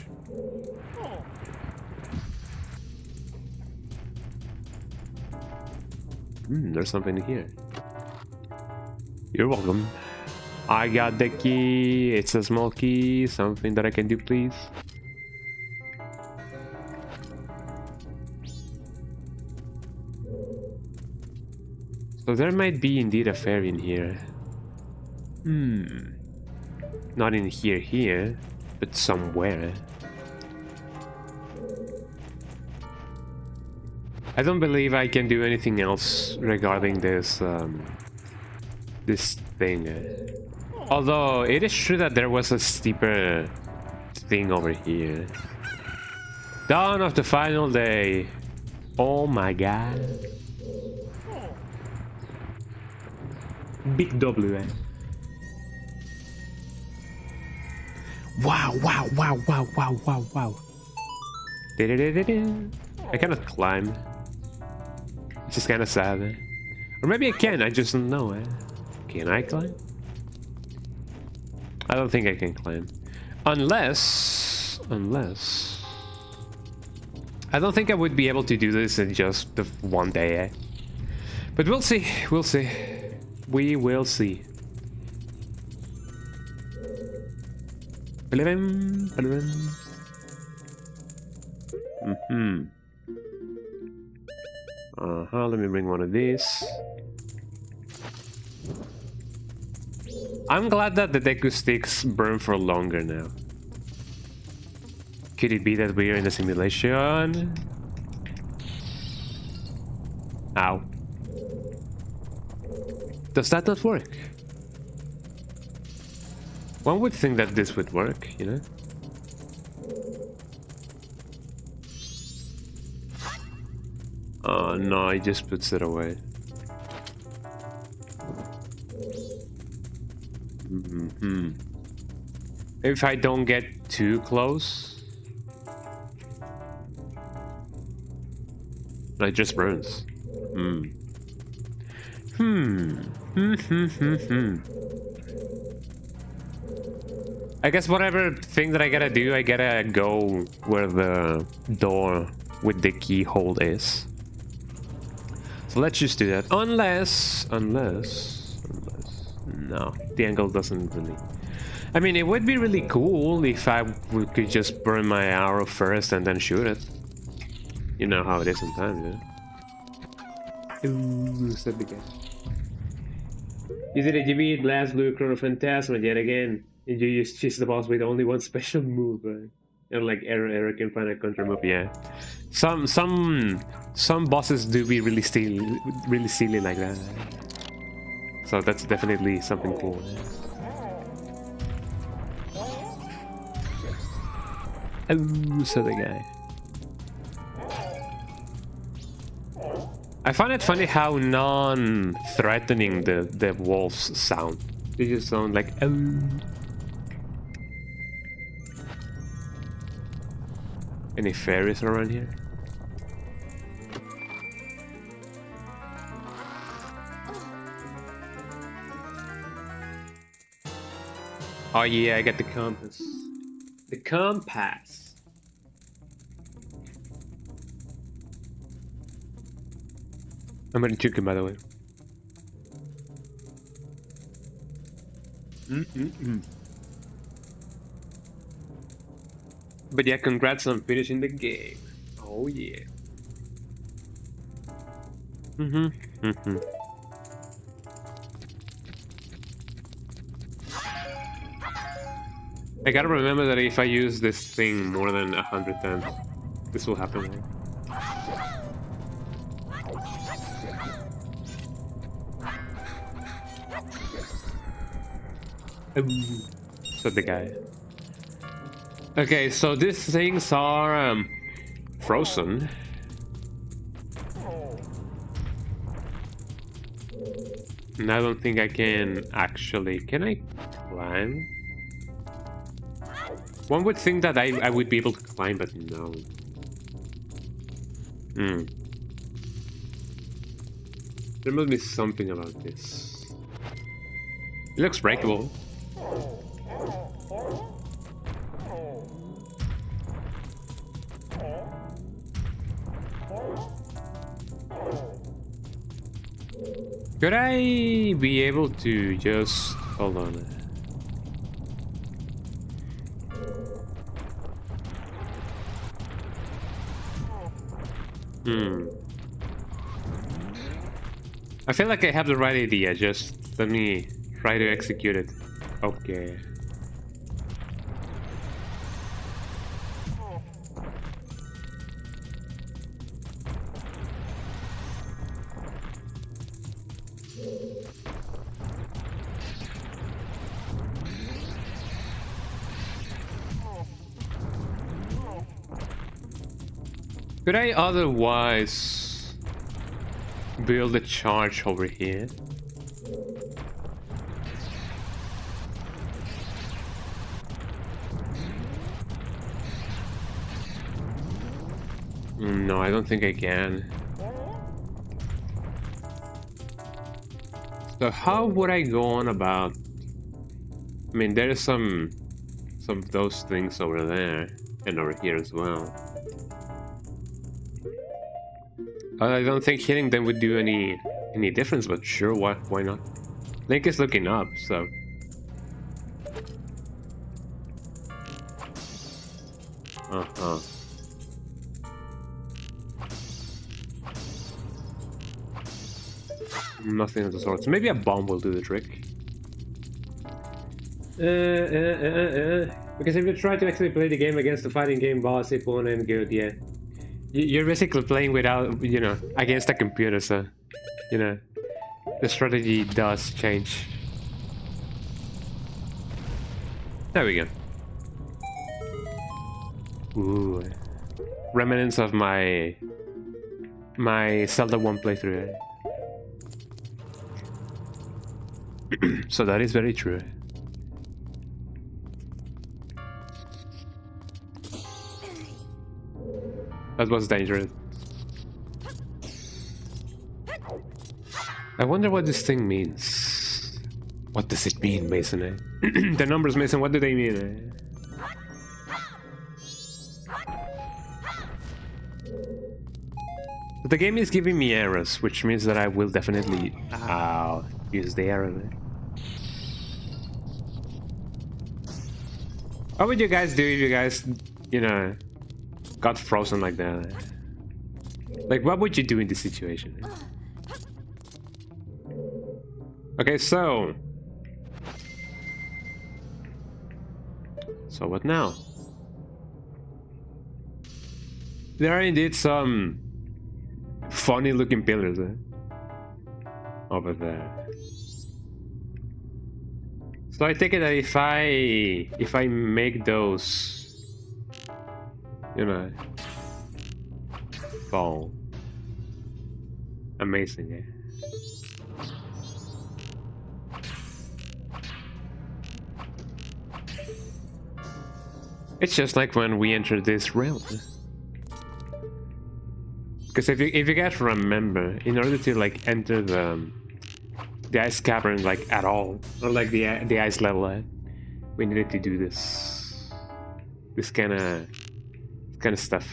There's something here. You're welcome. I got the key. It's a small key. Something that I can do, please. So there might be indeed a fairy in here. Not in here, but somewhere. I don't believe I can do anything else regarding this this thing. Although it is true that there was a steeper thing over here. Dawn of the final day. Oh my god. Big W, eh? Wow, wow, wow, wow, wow, wow, wow. I cannot climb. It's just kind of sad. Eh? Or maybe I can, I just don't know. Eh? Can I climb? I don't think I can climb. Unless... I don't think I would be able to do this in just the one day. Eh? But we'll see, we'll see. We will see. Let me bring one of these. I'm glad that the Deku sticks burn for longer now. Could it be that we are in a simulation? Ow. Does that not work? One would think that this would work, you know? Oh no, he just puts it away. If I don't get too close, it just burns. I guess whatever thing that I gotta do, I gotta go where the door with the keyhole is. So let's just do that. Unless... No, the angle doesn't really... I mean, it would be really cool if I could just burn my arrow first and then shoot it. You know how it is sometimes, yeah? Ooh, said the guy. You did a GB, Blast, Blue, Chrono, Phantasma yet again. And you just chase the boss with only one special move, right? And like error can find a counter move, yeah. Some bosses do be really silly like that. So that's definitely something cool. Oh, so the guy. I find it funny how non-threatening the wolves sound. They just sound like oh. Any fairies around here? Oh yeah, I got the compass. The compass. I'm gonna chicken, by the way. But yeah, congrats on finishing the game. Oh yeah. I gotta remember that if I use this thing more than 100 times, this will happen. Said the guy. Okay, so these things are frozen. And I don't think I can actually... Can I climb? One would think that I would be able to climb, but no. There must be something about this. It looks breakable. Could I be able to just... Hold on. I feel like I have the right idea, just let me try to execute it. Okay. Could I otherwise build a charge over here? No, I don't think I can. So how would I go on about... I mean, there's some of those things over there and over here as well. I don't think hitting them would do any difference, but sure, why not? Link is looking up, so... Uh-huh. Nothing of the sorts. Maybe a bomb will do the trick. Because if you try to actually play the game against the fighting game boss, it won't end good, yeah. You're basically playing without, you know, against a computer, so, you know, the strategy does change. There we go. Ooh. Remnants of my Zelda 1 playthrough. So that is very true. That was dangerous. I wonder what this thing means. What does it mean, Mason? The numbers, Mason, what do they mean? The game is giving me errors, which means that I will definitely use the error. What would you guys do if you guys, you know, got frozen like that? Like, what would you do in this situation? Okay, so what now? There are indeed some funny looking pillars over there. So I take it that if I make those, you know, fall, amazing, yeah. It's just like when we enter this realm. Because if you guys remember, in order to like enter the ice cavern like at all, or like the ice level, we needed to do this kind of stuff.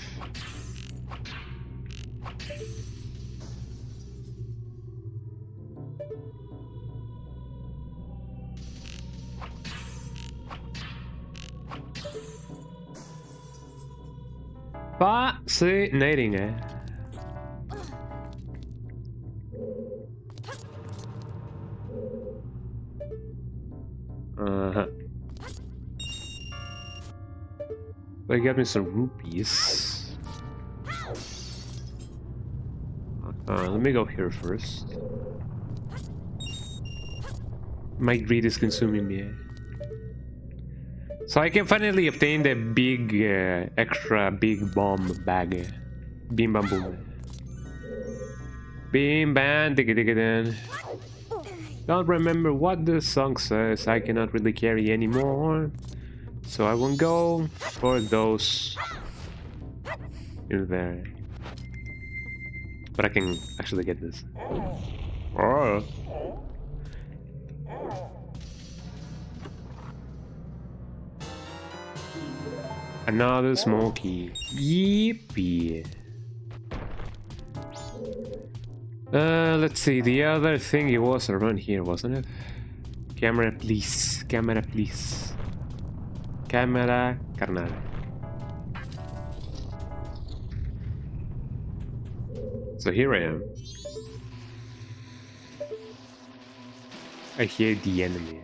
Fascinating, eh? They got me some rupees. Let me go here first. My greed is consuming me. So I can finally obtain the big, extra big bomb bag. Bim bam boom. Bim bam digga digga dan. Don't remember what the song says. I cannot really carry anymore. So I won't go for those in there. But I can actually get this. Oh. Another smoky. Yippee. Let's see. The other thing it was around here, wasn't it? Camera, please. Camera, please. Camera, carnal. So here I am. I hear the enemy.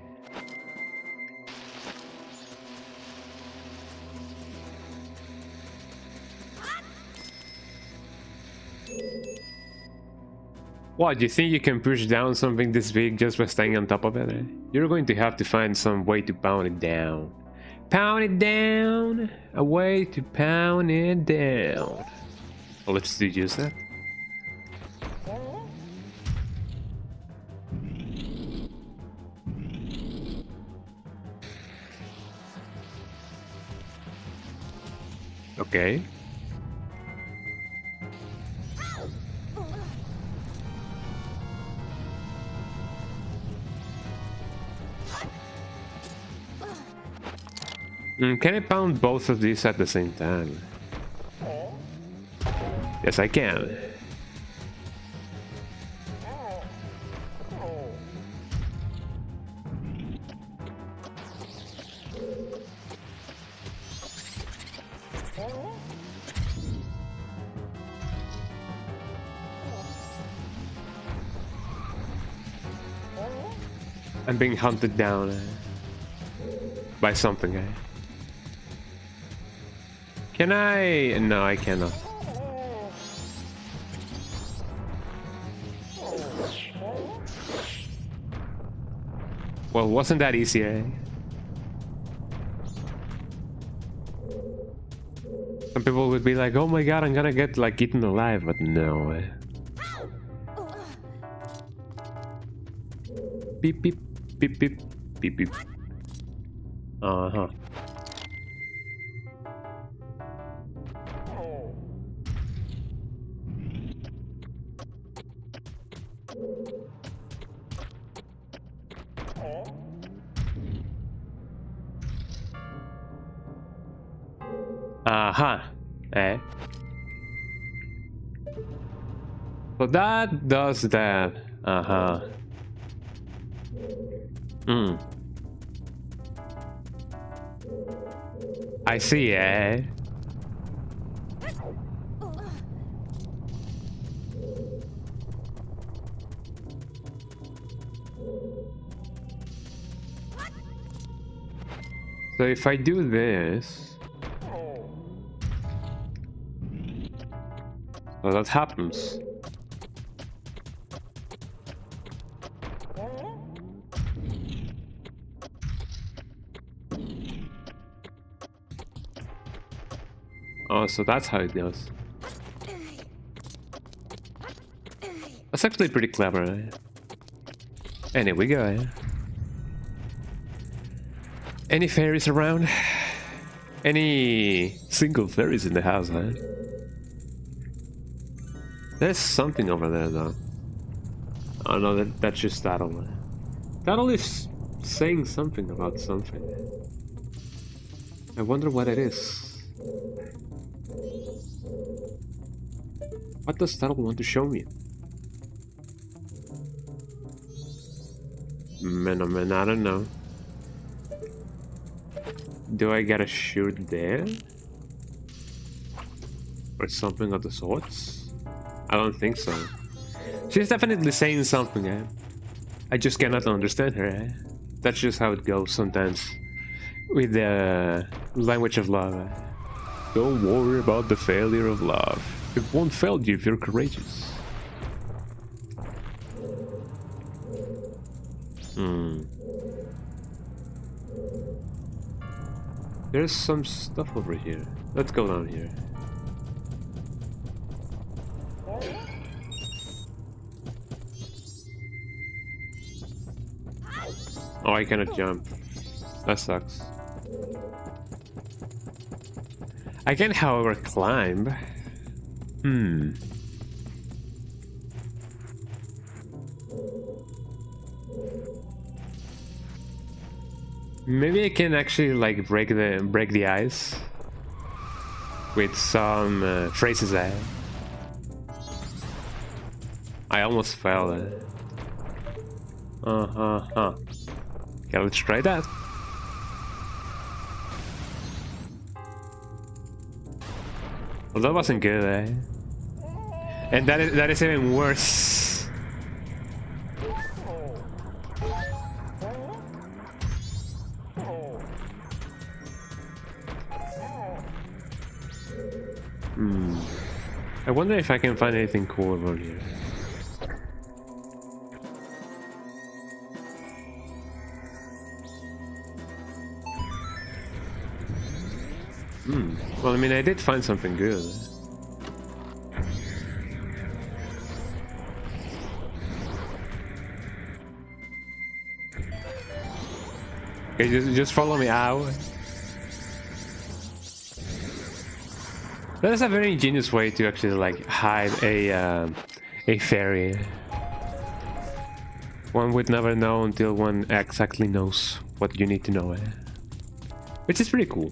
What, you think you can push down something this big just by staying on top of it? Eh? You're going to have to find some way to pound it down. Pound it down! A way to pound it down. Well, let's use that. Okay. Can I pound both of these at the same time? Yes, I can. I'm being hunted down by something. Can I? No, I cannot. Well, wasn't that easy, eh? Some people would be like, oh my god, I'm gonna get like eaten alive, but no. Beep beep beep beep beep beep. Uh-huh. Uh-huh. Eh? So that does that. Uh-huh. I see, eh? So if I do this... well, that happens. Oh, so that's how it goes. That's actually pretty clever, eh? Anyway, we go, eh? Any fairies around? Any single fairies in the house, eh? There's something over there, though. Oh no, that's just Tattle. Tattle is saying something about something. I wonder what it is. What does Tattle want to show me? Man, oh man, I don't know. Do I gotta shoot there? Or something of the sorts? I don't think so. She's definitely saying something, eh? I just cannot understand her, eh? That's just how it goes sometimes. With the language of love, eh? Don't worry about the failure of love. It won't fail you if you're courageous. There's some stuff over here. Let's go down here. Oh, I cannot jump. That sucks. I can, however, climb. Maybe I can actually like break the ice with some phrases I have. I almost fell. Okay, let's try that. Well, that wasn't good, eh? And that is even worse. I wonder if I can find anything cool around here. Well, I mean, I did find something good. Okay, just follow me out. That is a very ingenious way to actually like hide a fairy. One would never know until one exactly knows what you need to know, which is pretty cool.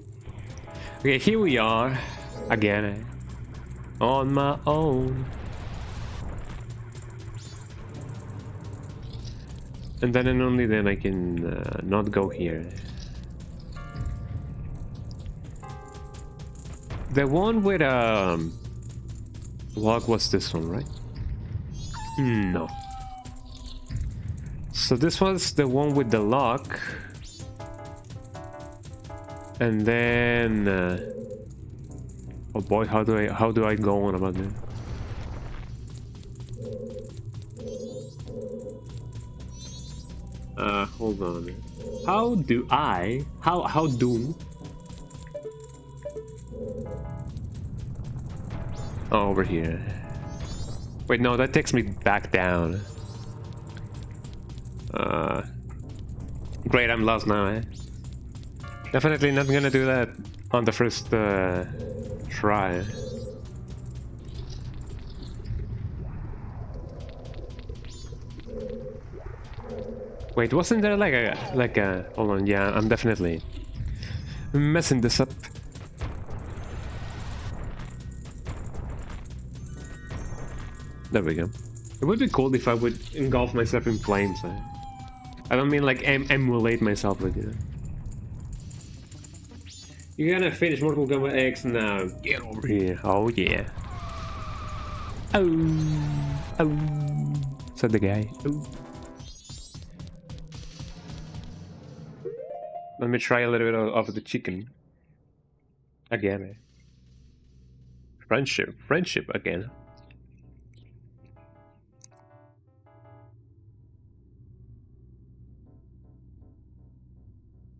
Okay, here we are again, on my own, and then and only then I can not go here. The one with log was this one, right? No. So this was the one with the lock, and then oh boy, how do I go on about that? Hold on. How do oh, over here. Wait, no, that takes me back down. Great, I'm lost now, Definitely not gonna do that on the first try. Wait, wasn't there like a hold on, yeah, I'm definitely messing this up. There we go. It would be cool if I would engulf myself in flames. I don't mean like emulate myself with it. You're gonna finish Mortal Kombat X now. Get over here. Oh yeah. Oh. Said the guy. Oh. Let me try a little bit of the chicken. Again. Friendship again.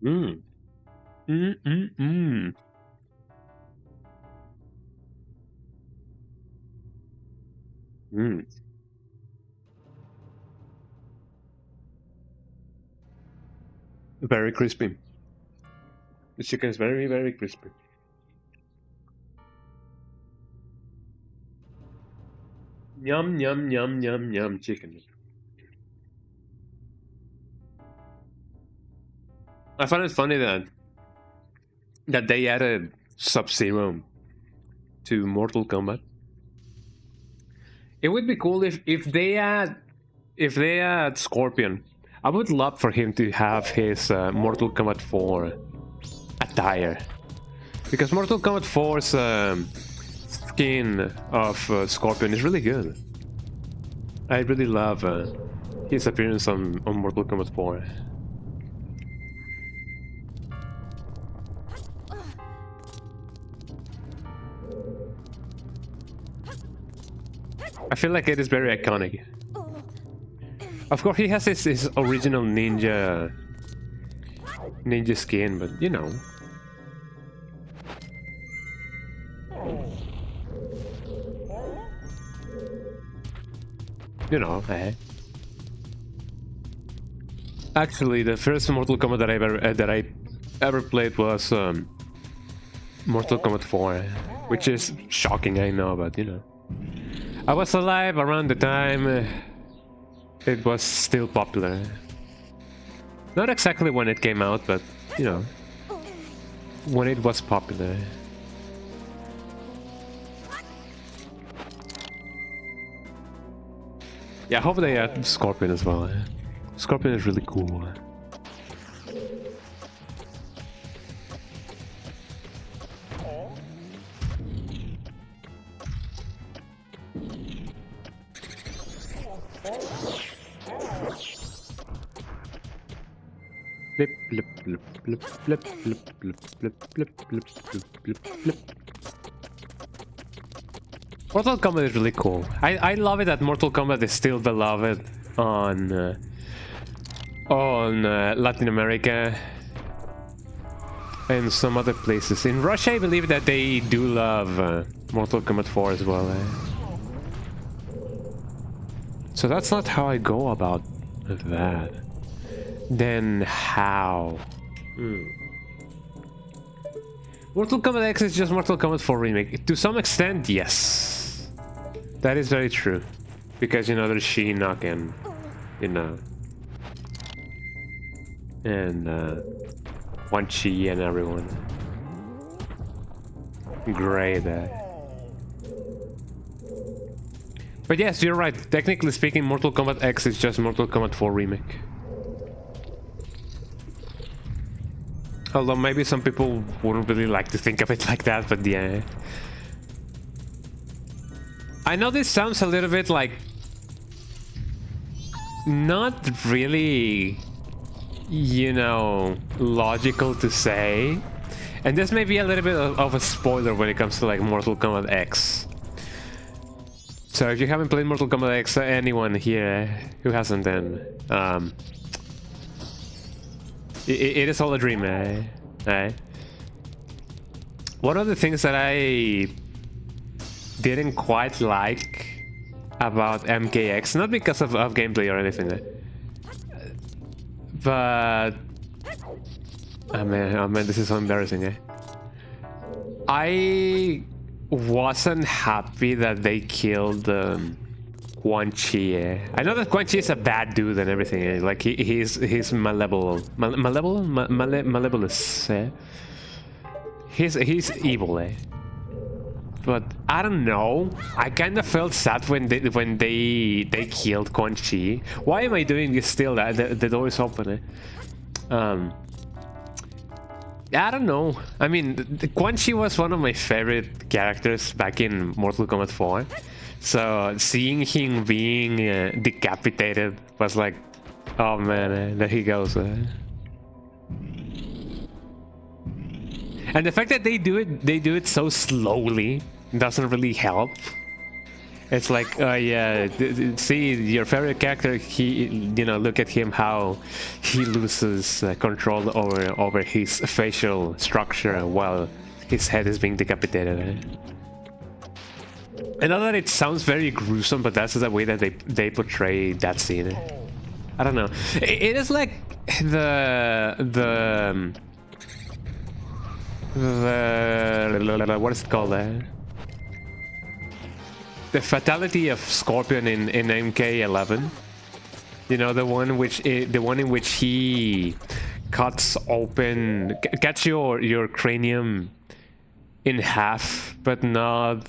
Mmm. Mmm. Mmm. Very crispy. The chicken is very, very crispy. Yum, yum, yum, yum, yum, chicken. I find it funny that they added Sub-Zero to Mortal Kombat. It would be cool if they add Scorpion. I would love for him to have his Mortal Kombat 4 attire, because Mortal Kombat 4's skin of Scorpion is really good. I really love his appearance on Mortal Kombat 4. I feel like it is very iconic. Of course, he has his original ninja skin, but you know. You know, Actually, the first Mortal Kombat that I ever played was Mortal Kombat 4, which is shocking, I know, but you know. I was alive around the time it was still popular. Not exactly when it came out, but you know, when it was popular. Yeah, I hope they add Scorpion as well. Scorpion is really cool. Blip, blip, blip, blip, blip, blip, blip, blip, blip, blip, blip, blip, blip. Mortal Kombat is really cool. I love it that Mortal Kombat is still beloved on Latin America and some other places. In Russia, I believe that they do love Mortal Kombat 4 as well. So that's not how I go about that. Then how? Mortal Kombat X is just Mortal Kombat 4 remake. To some extent, yes. That is very true. Because, you know, there's Shinnok and, you know, and Quan Chi and everyone. Great. But yes, you're right. Technically speaking, Mortal Kombat X is just Mortal Kombat 4 remake. Although maybe some people wouldn't really like to think of it like that, but yeah. I know this sounds a little bit like... not really, you know, logical to say. And this may be a little bit of a spoiler when it comes to like Mortal Kombat X. So if you haven't played Mortal Kombat X, anyone here who hasn't, then... It is all a dream, eh? One of the things that I didn't quite like about MKX, not because of gameplay or anything, but oh man, this is so embarrassing, I wasn't happy that they killed Quan Chi. I know that Quan Chi is a bad dude and everything. Like he's malleable, malevolous. He's evil. But I don't know. I kind of felt sad when they killed Quan Chi. Why am I doing this still? The door is open. I don't know. I mean, Quan Chi was one of my favorite characters back in Mortal Kombat 4. So seeing him being decapitated was like, oh man, there he goes. And the fact that they do it so slowly doesn't really help. It's like, oh yeah, see your favorite character. You know, look at him, how he loses control over his facial structure while his head is being decapitated. I know that it sounds very gruesome, but that's the way that they portray that scene. I don't know. It is like the what is it called? The fatality of Scorpion in MK11. You know, the one in which he cuts your cranium in half, but not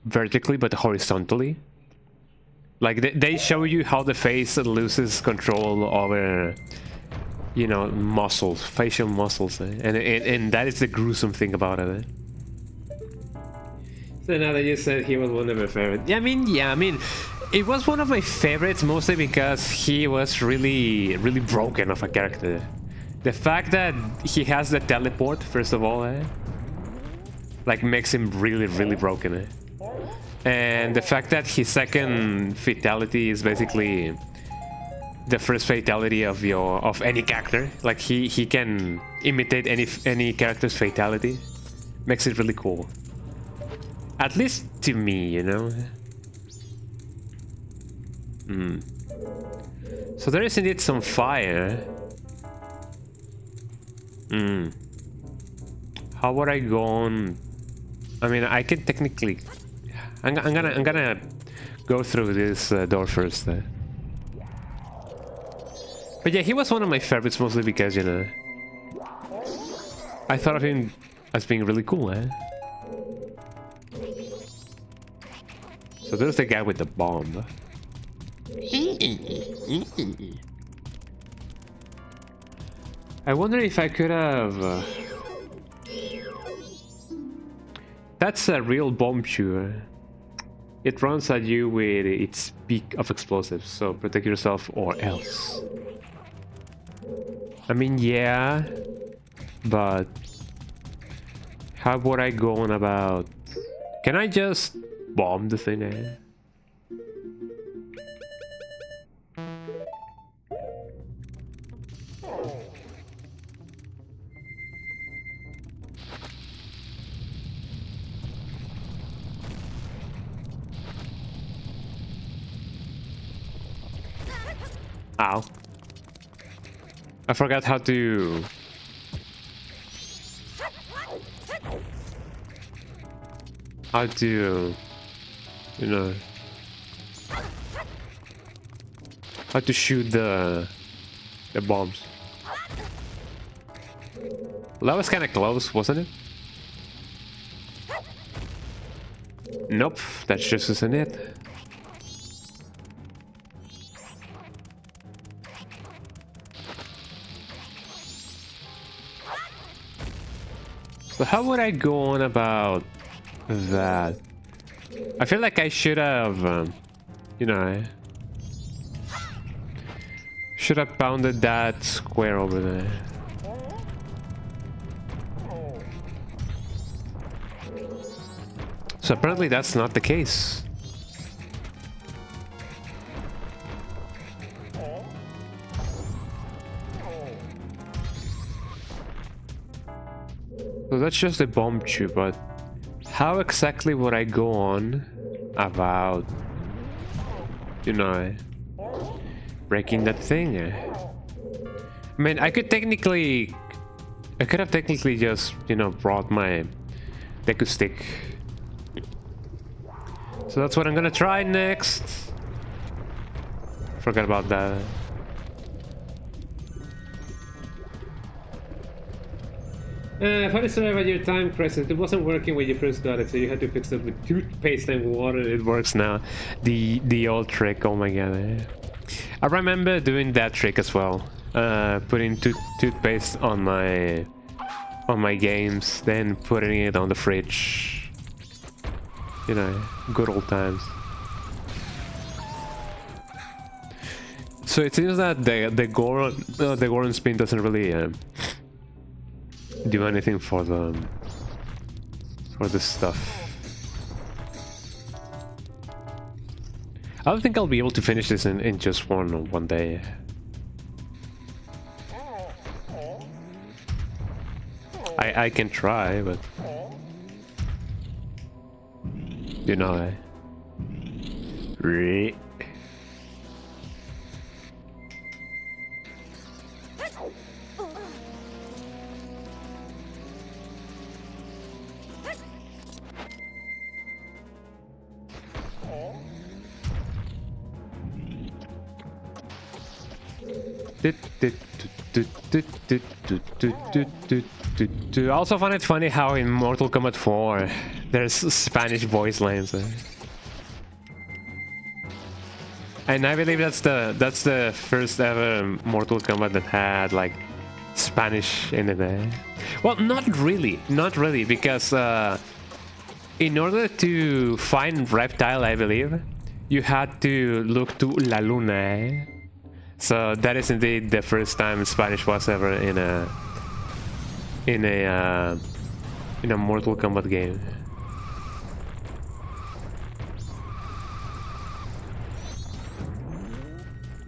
vertically, but horizontally. Like they show you how the face loses control over, you know, muscles, facial muscles, and that is the gruesome thing about it. So now that you said he was one of my favorites, I mean, it was one of my favorites mostly because he was really broken of a character. The fact that he has the teleport, first of all, like makes him really broken. And the fact that his second fatality is basically the first fatality of any character, like he can imitate any character's fatality, makes it really cool. At least to me, you know. So there is indeed some fire. How would I go on? I mean, I can technically. I'm gonna go through this door first. But yeah, he was one of my favorites mostly because, you know, I thought of him as being really cool. So there's the guy with the bomb. I wonder if I could have. That's a real bomb shooter. It runs at you with its peak of explosives, so protect yourself or else. I mean, yeah, but how would I go on about Can I just bomb the thing? Ow. I forgot how to... How to... You know... How to shoot the bombs. Well, that was kind of close, wasn't it? Nope, that just isn't it. So how would I go on about that? I feel like I should have, you know, should have pounded that square over there. So apparently that's not the case. So that's just a bomb tube, but how exactly would I go on about, you know, breaking that thing? I mean, I could have technically just, you know, brought my Deku stick. So that's what I'm gonna try next. Forgot about that. Funny story about your time present. It wasn't working when you first got it, so you had to fix it with toothpaste and water. It works now. The old trick. Oh my god. I remember doing that trick as well. Putting toothpaste on my games, then putting it on the fridge. You know, good old times. So it seems that the Goron spin doesn't really do anything for the stuff. I don't think I'll be able to finish this in just one day. I can try, but you know, right? I also find it funny how in Mortal Kombat 4 there's Spanish voice lines. And I believe that's the first ever Mortal Kombat that had like Spanish in it. Well, not really, because in order to find Reptile, I believe you had to look to La Luna. So that is indeed the first time Spanish was ever in a Mortal Kombat game.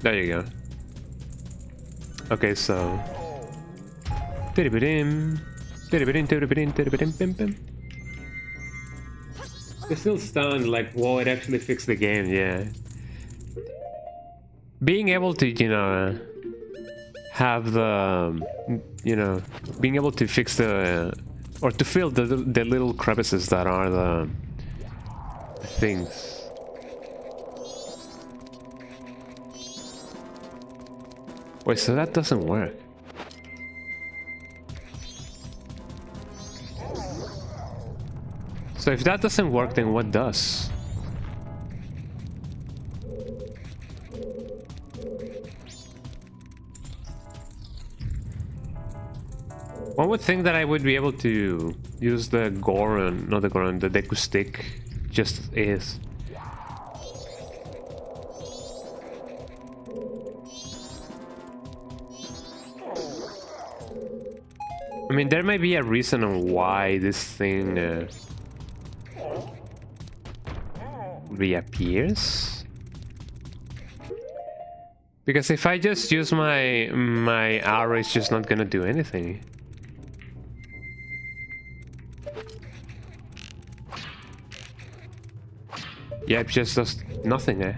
There you go. Okay, so you're still stunned, like, whoa, it actually fixed the game, yeah. Being able to, you know, have the, you know, being able to fix the, or to fill the little crevices that are the things. Wait, so that doesn't work. So if that doesn't work, then what does? One would think that I would be able to use the Goron, not the Goron, the Deku stick, just is. I mean, there may be a reason on why this thing reappears. Because if I just use my arrow, it's just not gonna do anything. Yeah, it just does nothing, eh?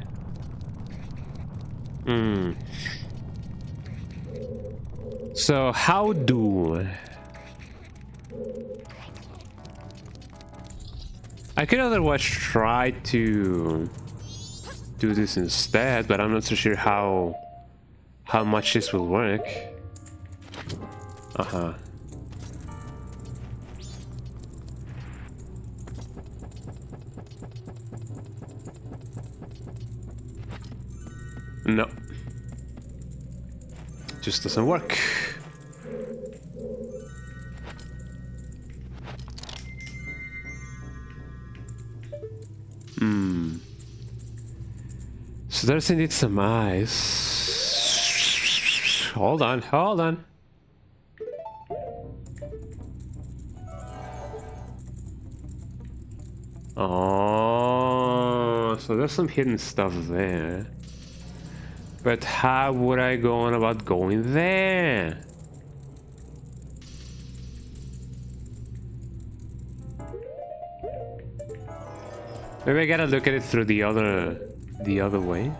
Hmm. So how do... I could otherwise try to do this instead, but I'm not so sure how much this will work. Uh-huh. No. Just doesn't work. So there's indeed some ice. Hold on, hold on. Oh, so there's some hidden stuff there. But how would I go on about going there? Maybe I gotta look at it through the other way.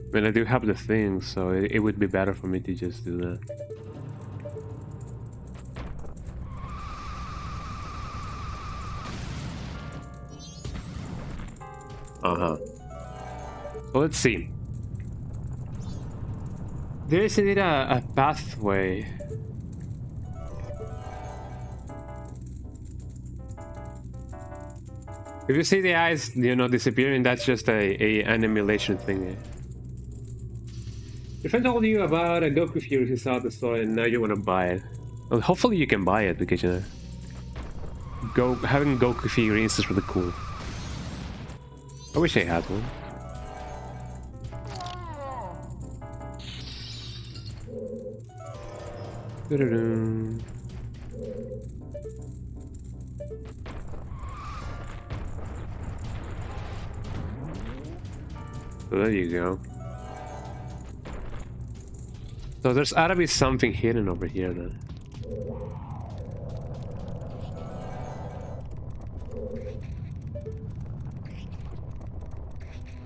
I mean, I do have the thing, so it would be better for me to just do that. Uh-huh. Well, let's see. There is indeed a pathway. If you see the eyes, you know, disappearing, that's just an emulation thing. Your friend told you about a Goku Fury he saw at the store and now you want to buy it. Well, hopefully you can buy it because, you know, having Goku figurines is really cool. I wish I had one. So there you go. So there's gotta be something hidden over here then.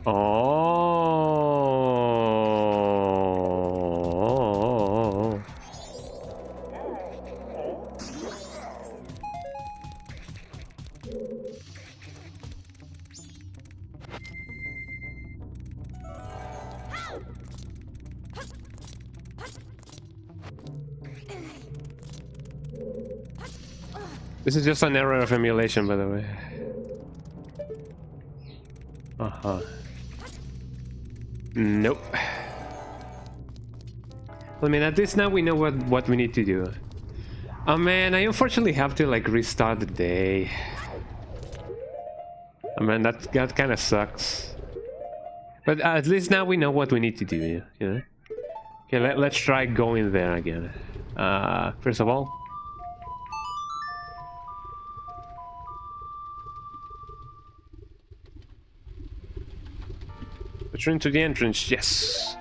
Oh. This is just an error of emulation, by the way. Uh-huh. Nope. I mean, at least now we know what we need to do. Oh man, I unfortunately have to like restart the day. Oh man, that kind of sucks. But at least now we know what we need to do, you know? Okay, let's try going there again. First of all... return to the entrance, yes!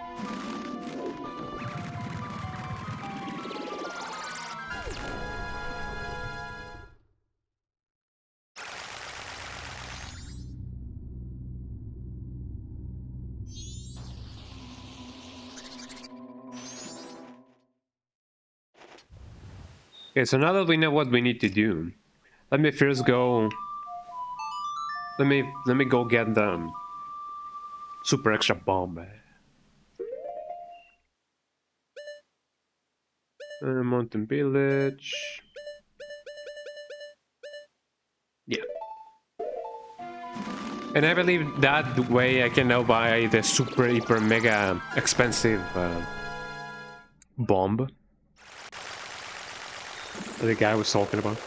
Okay, so now that we know what we need to do, let me first go... Let me go get the super extra bomb. Mountain Village. Yeah. And I believe that way I can now buy the super hyper mega expensive bomb that the guy was talking about.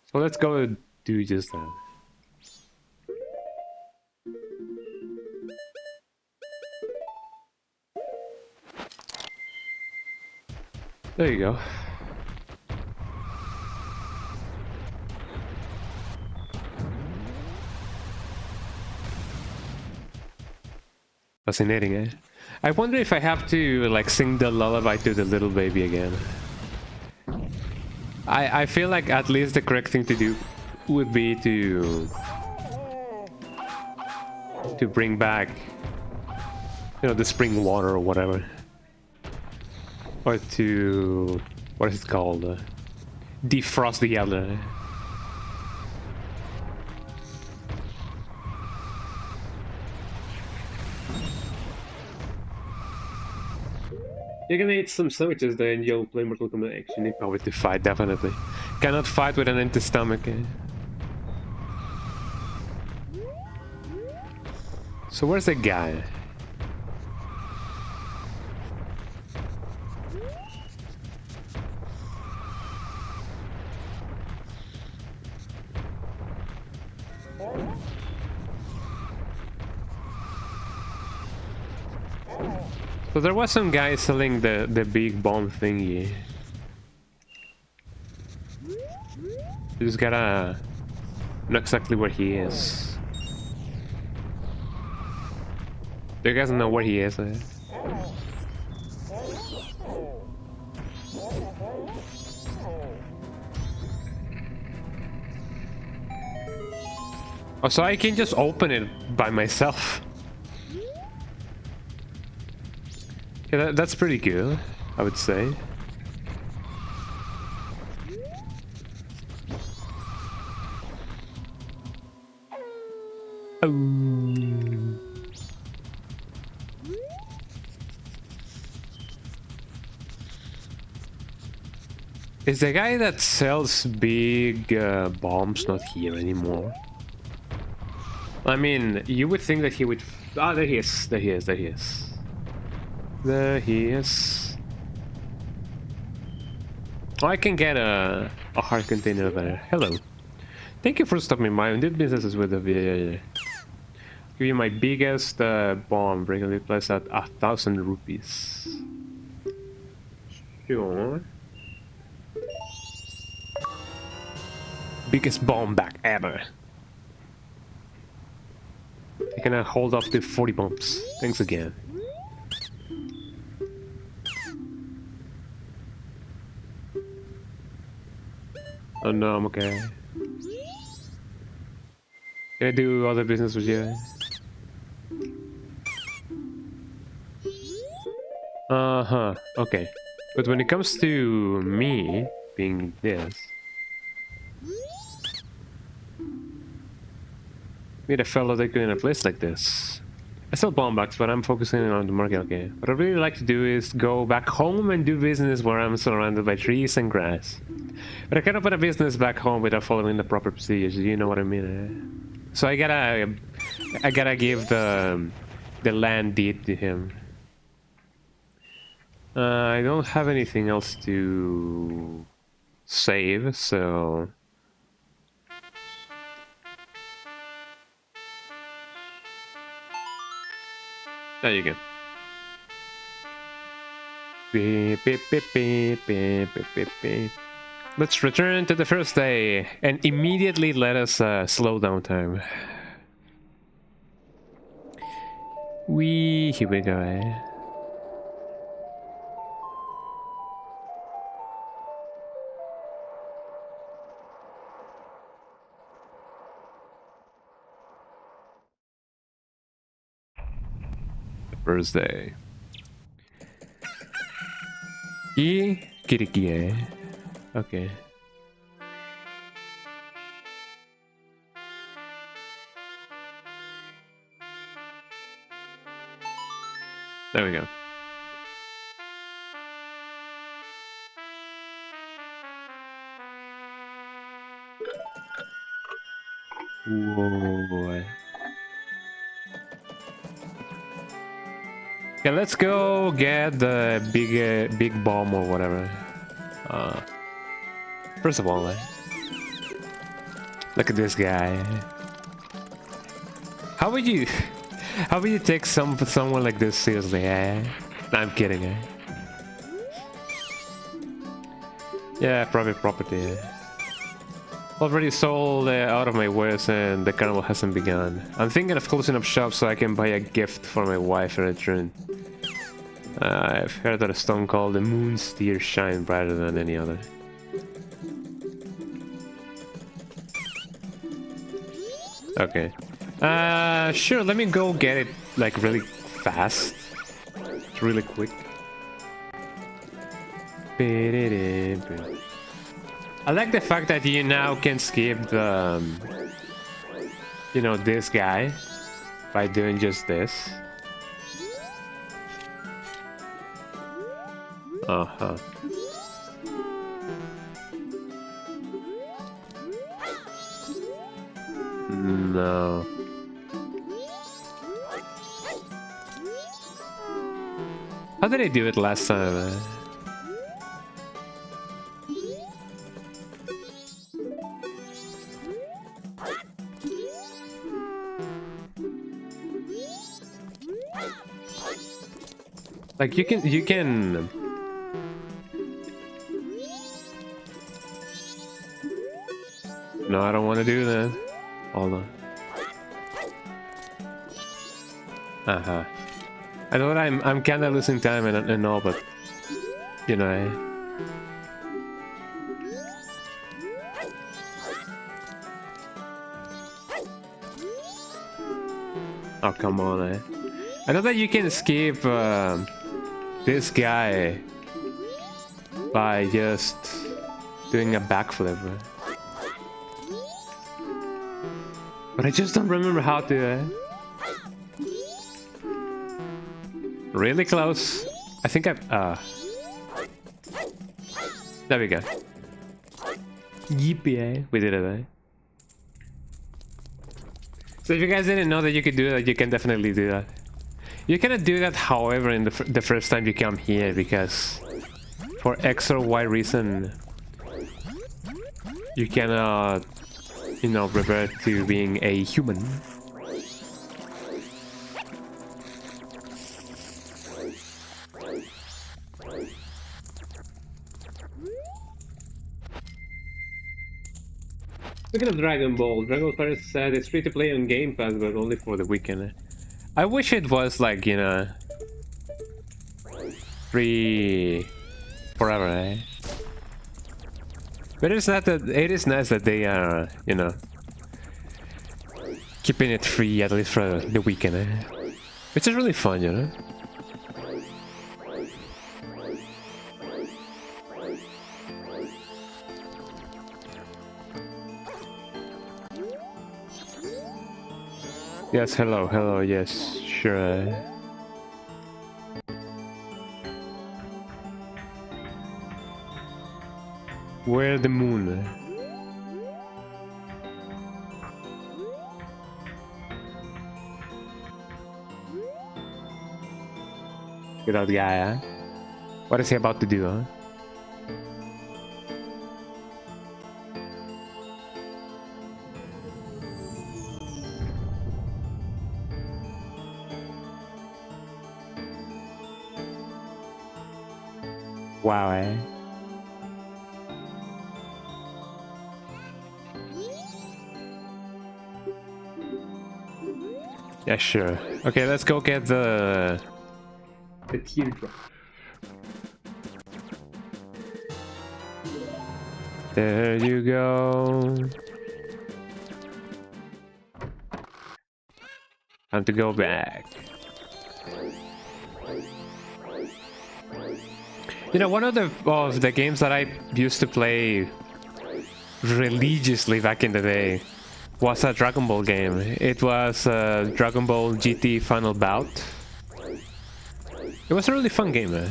So let's go do just that. There you go. Fascinating, eh? I wonder if I have to like sing the lullaby to the little baby again. I feel like at least the correct thing to do would be to bring back, you know, the spring water or whatever, or to, what is it called, defrost the elder. You're gonna eat some sandwiches then you'll play Mortal Kombat Action if I were to fight, definitely. Cannot fight with an empty stomach. Eh? So where's the guy? So there was some guy selling the big bomb thingy. You just gotta know exactly where he is. Do you guys know where he is? Eh? Oh, so I can just open it by myself. Yeah, that's pretty good, I would say. Is the guy that sells big bombs not here anymore? I mean, you would think that he would... Ah, there he is, there he is, there he is. There he is. Oh, I can get a heart container there. Hello. Thank you for stopping by. I did businesses with the VA. Give you my biggest bomb. Regularly priced at 1,000 rupees. Sure. Biggest bomb back ever. I can hold up to 40 bombs. Thanks again. Oh no, I'm okay. Can I do other business with you? Uh-huh, okay. But when it comes to me being this... meet a fellow that could in a place like this. I sell bomb bucks, but I'm focusing on the market, okay. What I really like to do is go back home and do business where I'm surrounded by trees and grass. But I can't open a business back home without following the proper procedures, you know what I mean? Eh? So I gotta give the land deed to him. I don't have anything else to save, so... There you go. Beep, beep, beep, beep, beep, beep, beep, beep. Let's return to the first day and immediately let us slow down time. Here we go. Eh? First day. Kiriki. Okay. There we go. Whoa. Yeah, let's go get the big bomb or whatever. First of all, look at this guy. How would you take someone like this seriously? Eh? No, I'm kidding. Eh? Yeah, private property. Yeah. Already sold out of my wares and the carnival hasn't begun. I'm thinking of closing up shop so I can buy a gift for my wife in return. I've heard that a stone called the Moon Steer shine brighter than any other. Okay. Sure, let me go get it, like, really fast. It's really quick. I like the fact that you now can skip the, you know, this guy by doing just this. Uh-huh. No. How did I do it last time? Like you can. No, I don't want to do that. Hold on. Uh-huh. I know that I'm kind of losing time and all, but you know. Oh, come on, eh? I know that you can skip this guy by just doing a backflip. But I just don't remember how to. Really close. I think I've. There we go. Yippee! We did it, eh? So if you guys didn't know that you could do that, you can definitely do that. You cannot do that, however, in the first time you come here, because for X or Y reason, you cannot, you know, revert to being a human. Speaking of Dragon Ball, Dragon Ball Fighter said it's free to play on Game Pass, but only for the weekend. I wish it was like, you know, free forever, eh? But it's not that. It is nice that they are, you know, keeping it free at least for the weekend, eh? Which is really fun, you know. Yes, hello, yes, sure. Where the moon? Good old guy, huh? What is he about to do, huh? Wow, eh? Yeah, sure. Okay, let's go get the teardrop. There you go. Time to go back. You know, one of the games that I used to play religiously back in the day was a Dragon Ball game. It was Dragon Ball GT Final Bout. It was a really fun game, man.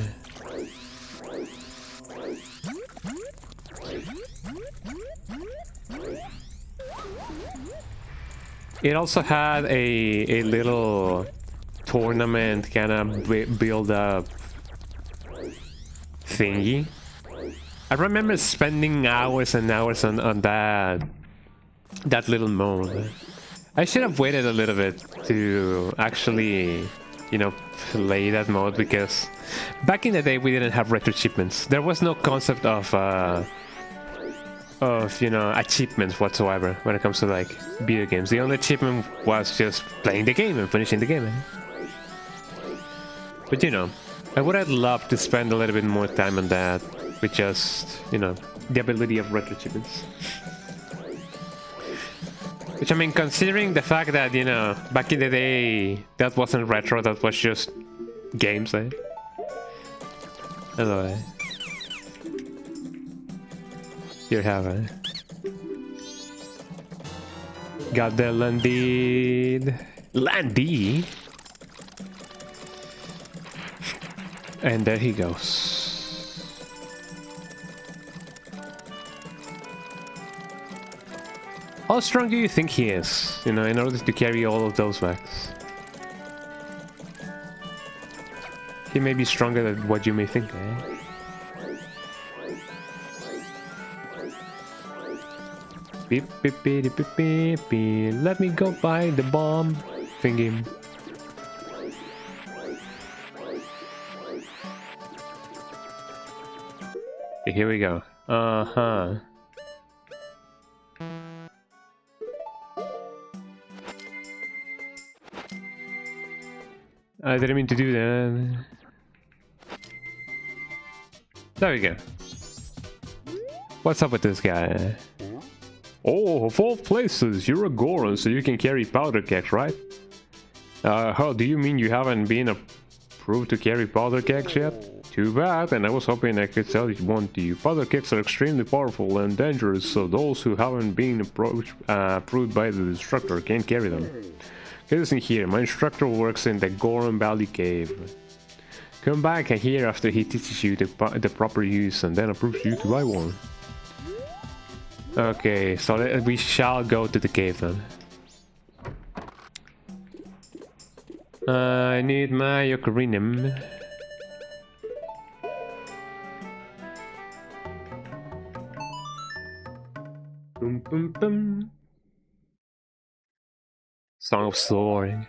It also had a little tournament kind of build up thingy. I remember spending hours and hours on that little mode. I should have waited a little bit to actually you know, play that mode, because back in the day we didn't have retro achievements. There was no concept of you know, achievements whatsoever when it comes to like video games. The only achievement was just playing the game and finishing the game. But you know, I would have loved to spend a little bit more time on that with just, you know, the ability of retro achievements. Which, I mean, considering the fact that, you know, back in the day, that wasn't retro, that was just games, eh? Hello, eh? Here you have it. Got the landed. Landy! And there he goes. How strong do you think he is, you know, in order to carry all of those bags? He may be stronger than what you may think, eh? Beep, beep, beep, beep, beep, beep. Let me go buy the bomb thingy. Okay, here we go. Uh-huh. I didn't mean to do that. There we go. What's up with this guy? Oh, of all places, you're a Goron, so you can carry powder kegs, right? How do you mean you haven't been approved to carry powder kegs yet? Too bad, and I was hoping I could tell you one to you. Powder kegs are extremely powerful and dangerous, so those who haven't been approved by the instructor can't carry them. Listen here, my instructor works in the Goron Valley Cave. Come back here after he teaches you the proper use and then approves you to buy one. Okay, so we shall go to the cave then. I need my ocarinum. Boom, boom, boom. Song of Soaring.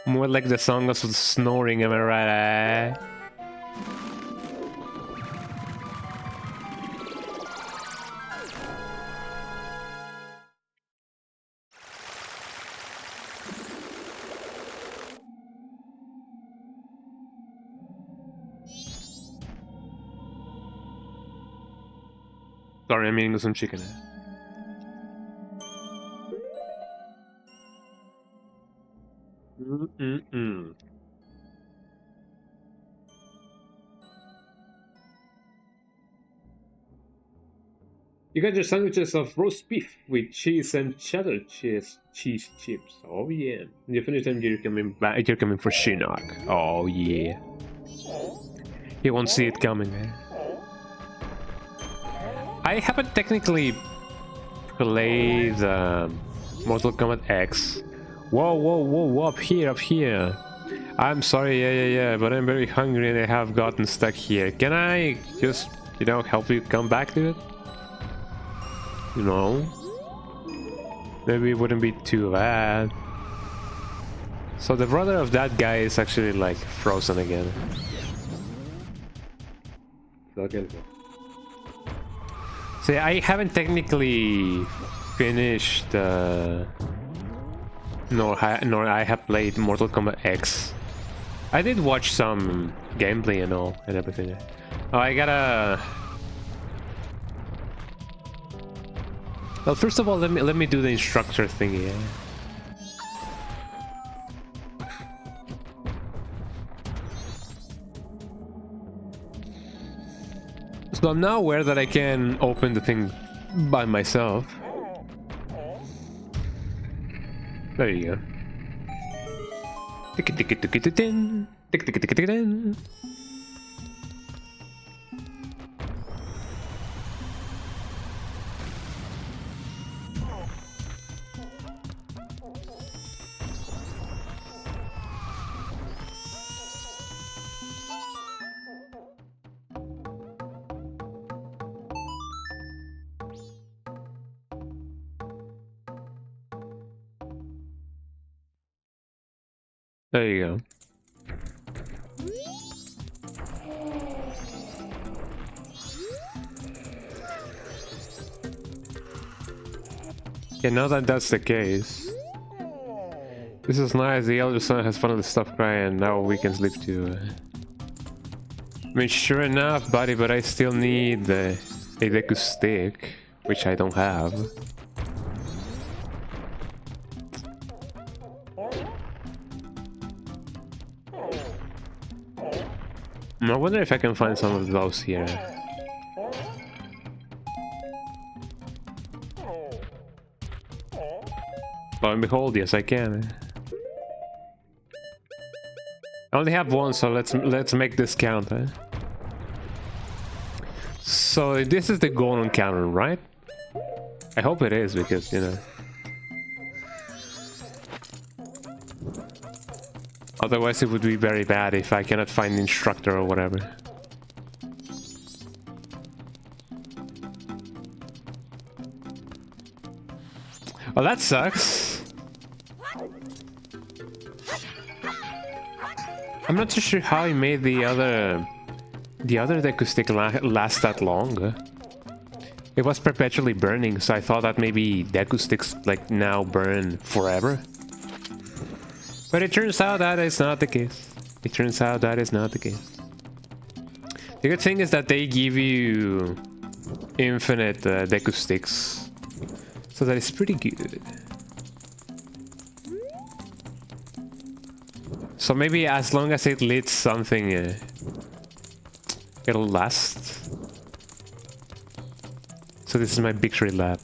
More like the song of snoring, am I right? Sorry, I'm eating some chicken. You got your sandwiches of roast beef with cheese and cheddar cheese chips. Oh yeah. When you finish them, you're coming back. You're coming for Shinnok. Oh yeah. He won't see it coming, man. I haven't technically played Mortal Kombat X. Whoa, up here. I'm sorry, yeah, but I'm very hungry and I have gotten stuck here. Can I just, you know, help you come back to it? You know? Maybe it wouldn't be too bad. So the brother of that guy is actually like frozen again. See, I haven't technically finished nor I have played Mortal Kombat X. I did watch some gameplay and all and everything. Oh, I gotta. Well, first of all, let me do the instructor thingy. Yeah? So I'm now aware that I can open the thing by myself. There you go. There you go. Yeah, now that that's the case. This is nice, the elder son has finally stopped crying, now we can sleep too. I mean, sure enough, buddy, but I still need a Deku stick, which I don't have. I wonder if I can find some of those here. Lo and behold, yes I can. I only have one, so let's make this count, eh? So this is the golden counter, right? I hope it is, because, you know. Otherwise it would be very bad if I cannot find the instructor or whatever. Oh, that sucks. I'm not too sure how he made the other Deku stick last that long. It was perpetually burning, so I thought that maybe Deku sticks like now burn forever. But it turns out that is not the case. It turns out that is not the case. The good thing is that they give you infinite Deku sticks, so that is pretty good. So maybe as long as it lit something, it'll last. So this is my victory lap.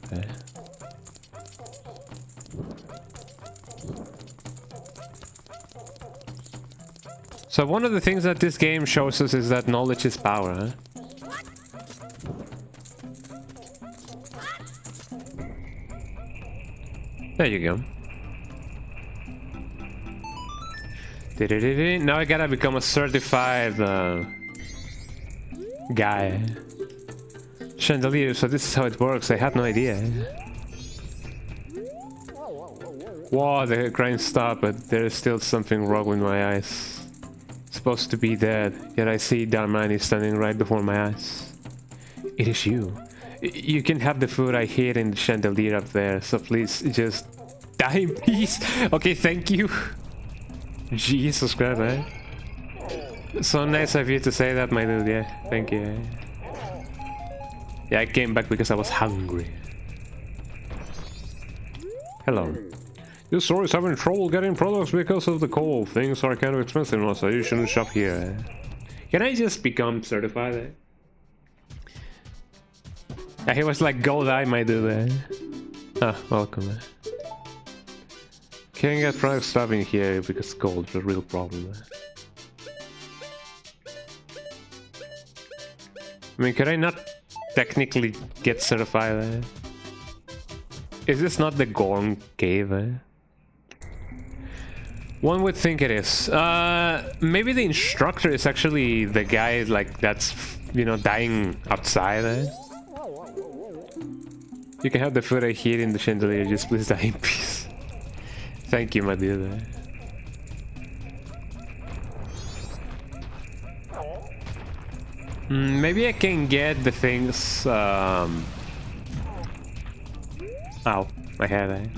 So one of the things that this game shows us is that knowledge is power, huh? There you go. Now I gotta become a certified guy. Chandelier, so this is how it works. I had no idea. Whoa, the crying stopped, but there is still something wrong with my eyes. Supposed to be dead, yet I see Darmani standing right before my eyes. It is you. You can have the food I hid in the chandelier up there, so please just die in peace. Okay, thank you. Jesus Christ, eh? So nice of you to say that, my dude, yeah. Thank you. Yeah, I came back because I was hungry. Hello. Your store is having trouble getting products because of the cold. Things are kind of expensive now, so you shouldn't shop here. Can I just become certified? Yeah, he was like, go die, my dude. Ah, welcome. Can't get product stuff in here because cold is a real problem. I mean, could I not technically get certified? Is this not the Gorn cave? One would think it is. Maybe the instructor is actually the guy like that's, you know, dying outside. You can have the food I hid in the chandelier, just please die in peace. Thank you, my dear. Maybe I can get the things. Ow, my head.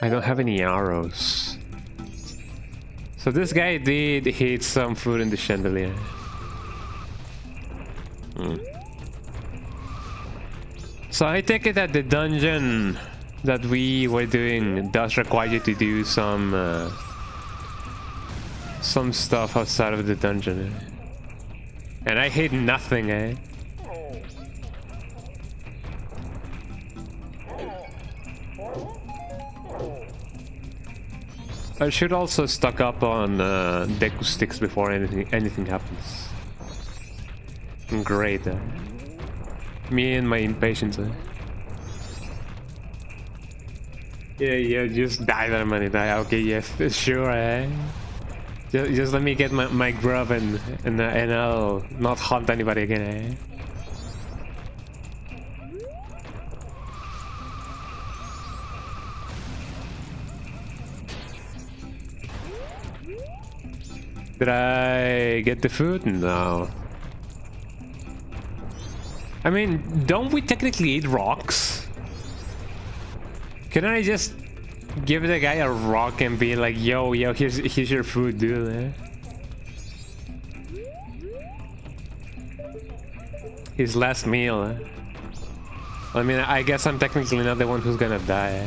I don't have any arrows. So this guy did hit some food in the chandelier. So I take it that the dungeon that we were doing does require you to do some stuff outside of the dungeon. And I hit nothing, eh? I should also stock up on Deku sticks before anything happens. Great. Me and my impatience. Yeah, just die there, man. Die. Okay, yes, sure. Just let me get my grub and I'll not hunt anybody again. Did I get the food? No. I mean, don't we technically eat rocks? Can I just give the guy a rock and be like, yo, here's your food, dude? Eh? His last meal. Eh? I mean, I guess I'm technically not the one who's gonna die.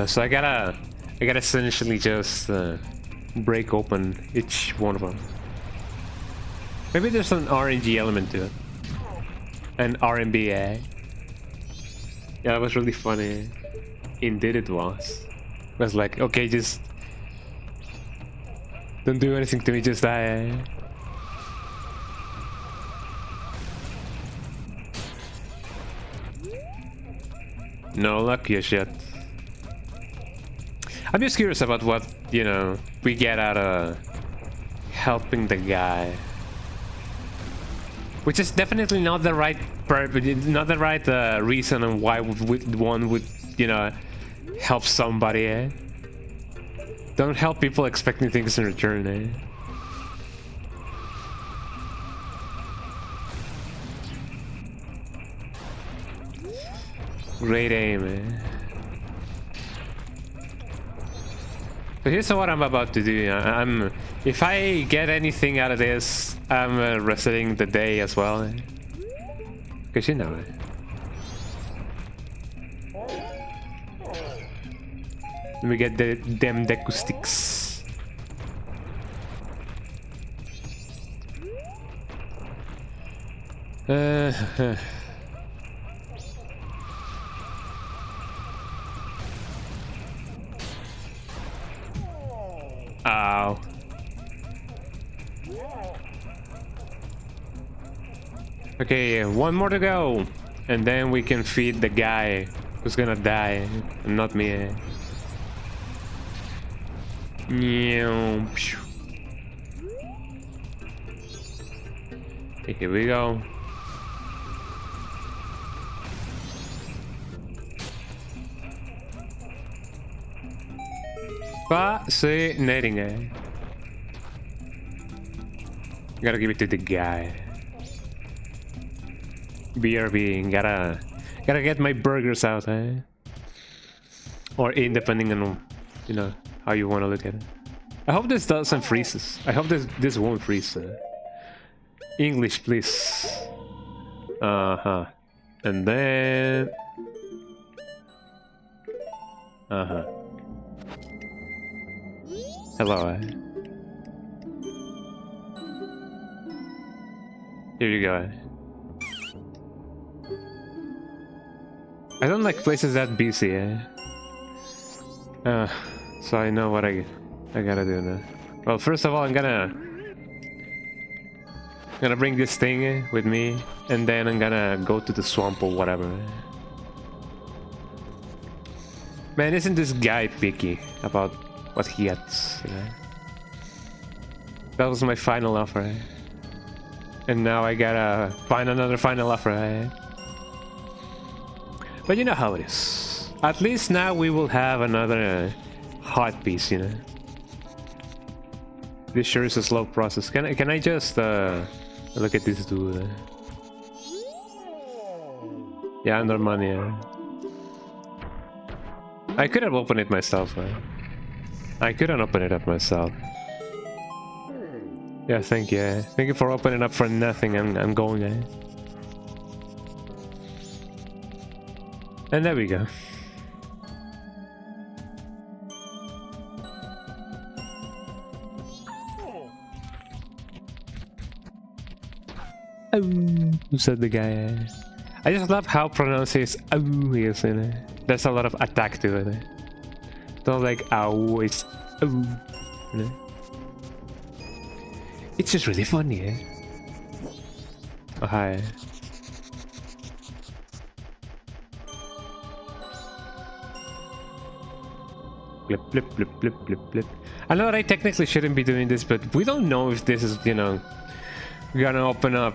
So I gotta essentially just break open each one of them. Maybe there's an RNG element to it. An RMBA. Yeah, that was really funny. Indeed it was. It was like, okay, just don't do anything to me, just die. No luck, you shit. I'm just curious about what, you know, we get out of helping the guy. Which is definitely not the right reason and why one would, you know, help somebody, eh? Don't help people expecting things in return, eh? Great aim, eh? So here's what I'm about to do. If I get anything out of this, I'm resetting the day as well. Eh? Cause you know it. Let me get them deku sticks. Ow. Okay, one more to go. And then we can feed the guy who's gonna die. And not me. Eh? Okay, here we go. Fascinating, eh? Gotta give it to the guy. BRB, gotta get my burgers out, eh? Or in, depending on, you know, how you want to look at it. I hope this doesn't freezes. I hope this won't freeze. English, please. Uh-huh. And then... Uh-huh. Hello, eh? Here you go, eh? I don't like places that busy, eh? So I know what I gotta do now. Well, first of all, I'm gonna bring this thing with me, and then I'm gonna go to the swamp or whatever. Man, isn't this guy picky about what he gets, you know? That was my final offer, eh? And now I gotta find another final offer, eh? But you know how it is. At least now we will have another hot piece, you know? This sure is a slow process. Can I just look at this dude? Yeah, under money. I could have opened it myself. I couldn't open it up myself. Yeah, thank you. Thank you for opening up for nothing. I'm going. And there we go. Who said the guy? I just love how pronounced his he is in it. There's a lot of attack to it. It's not like ow, it's you know? It's just really funny, eh? Oh, hi. Blip, blip, blip, blip, blip, blip. I know that I technically shouldn't be doing this, but we don't know if this is, you know, gonna open up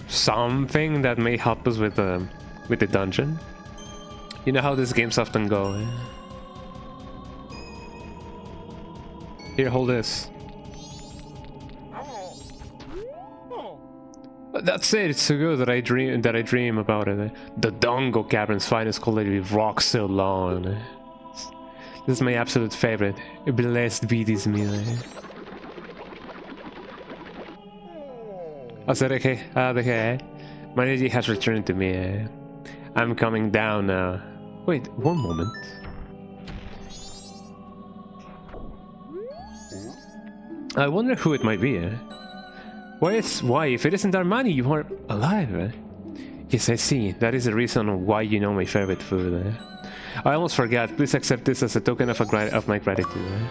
something that may help us with the dungeon. You know how these games often go. Eh? Here, hold this. That's it. It's so good that I dream about it. The Dongo Cavern's finest quality rock so long. This is my absolute favorite. Blessed be this meal. Okay. My lady has returned to me. I'm coming down now. Wait, one moment. I wonder who it might be. Why? If it isn't Armani, you are alive. Yes, I see. That is the reason why you know my favorite food. I almost forgot. Please accept this as a token of my gratitude.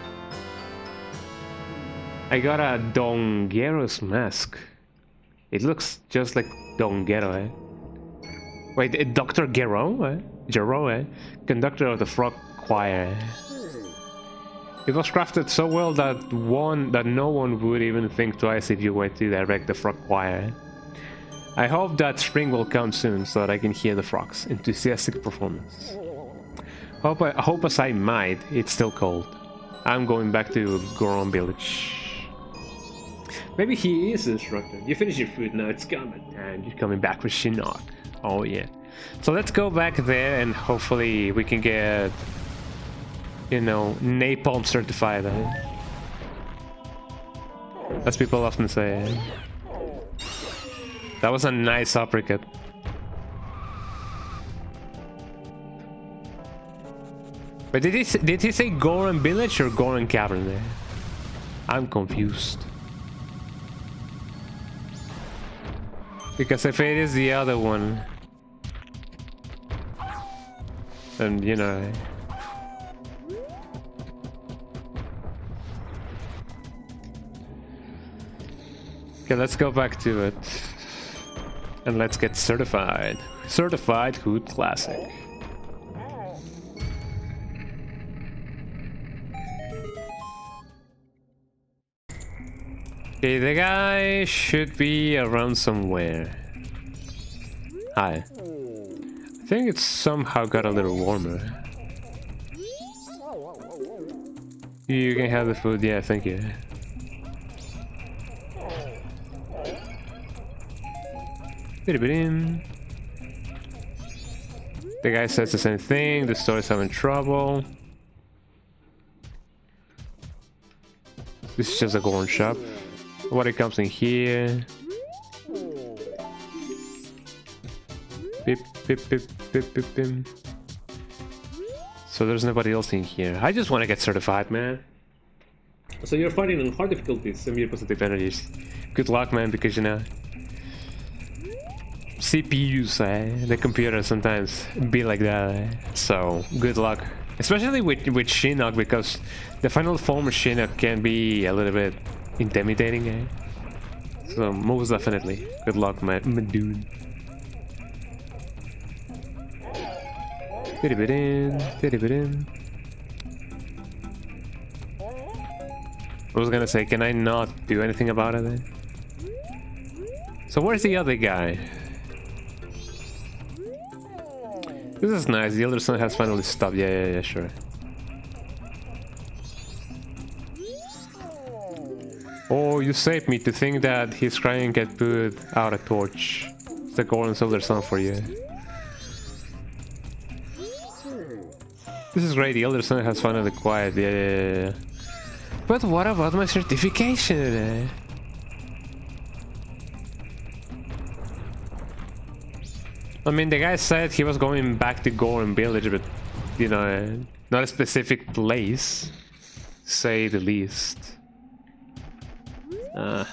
I got a Dongero's mask. It looks just like Dongero. Wait, Dr. Gero? Gero, conductor of the Frog Choir. It was crafted so well that no one would even think twice if you were to direct the Frog Choir. I hope that spring will come soon so that I can hear the frogs' enthusiastic performance. Hope as I might, it's still cold. I'm going back to Goron Village. Maybe he is instructor. You finish your food now, it's coming time. You're coming back with Shinnok. Oh yeah. So let's go back there and hopefully we can get, you know, napalm certified. As people often say. That was a nice uppercut. But did he say Goron Village or Goron Cavern there? I'm confused. Because if it is the other one, then you know. Okay, let's go back to it. And let's get certified. Certified Hood Classic. Okay, the guy should be around somewhere. Hi. I think it's somehow got a little warmer. You can have the food, yeah, thank you. The guy says the same thing, the store's having trouble. This is just a Goron shop. What it comes in here. Beep, beep, beep, beep, beep, beep. So there's nobody else in here. I just want to get certified, man. So you're fighting on hard difficulties, semi positive energies. Good luck, man, because you know CPUs, the computer sometimes be like that. So good luck, especially with Shinnok, because the final form of Shinnok can be a little bit intimidating. So most definitely, good luck, my dude. I was gonna say, can I not do anything about it? So where's the other guy? This is nice, the Elder Sun has finally stopped. Yeah, sure. Oh, you saved me to think that he's trying to get put out a torch. It's the Goron's Elder Sun for you. This is great, the Elder Sun has finally quiet. Yeah. But what about my certification? I mean, the guy said he was going back to Goron Village, but, you know, not a specific place, say the least. But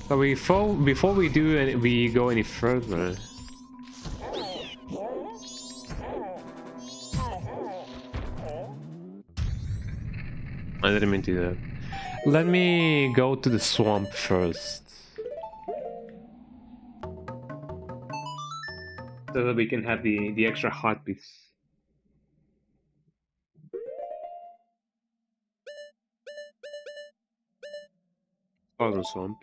before we go any further, I didn't mean to do that. Let me go to the swamp first. So that we can have the extra heartbeats. Other swamp.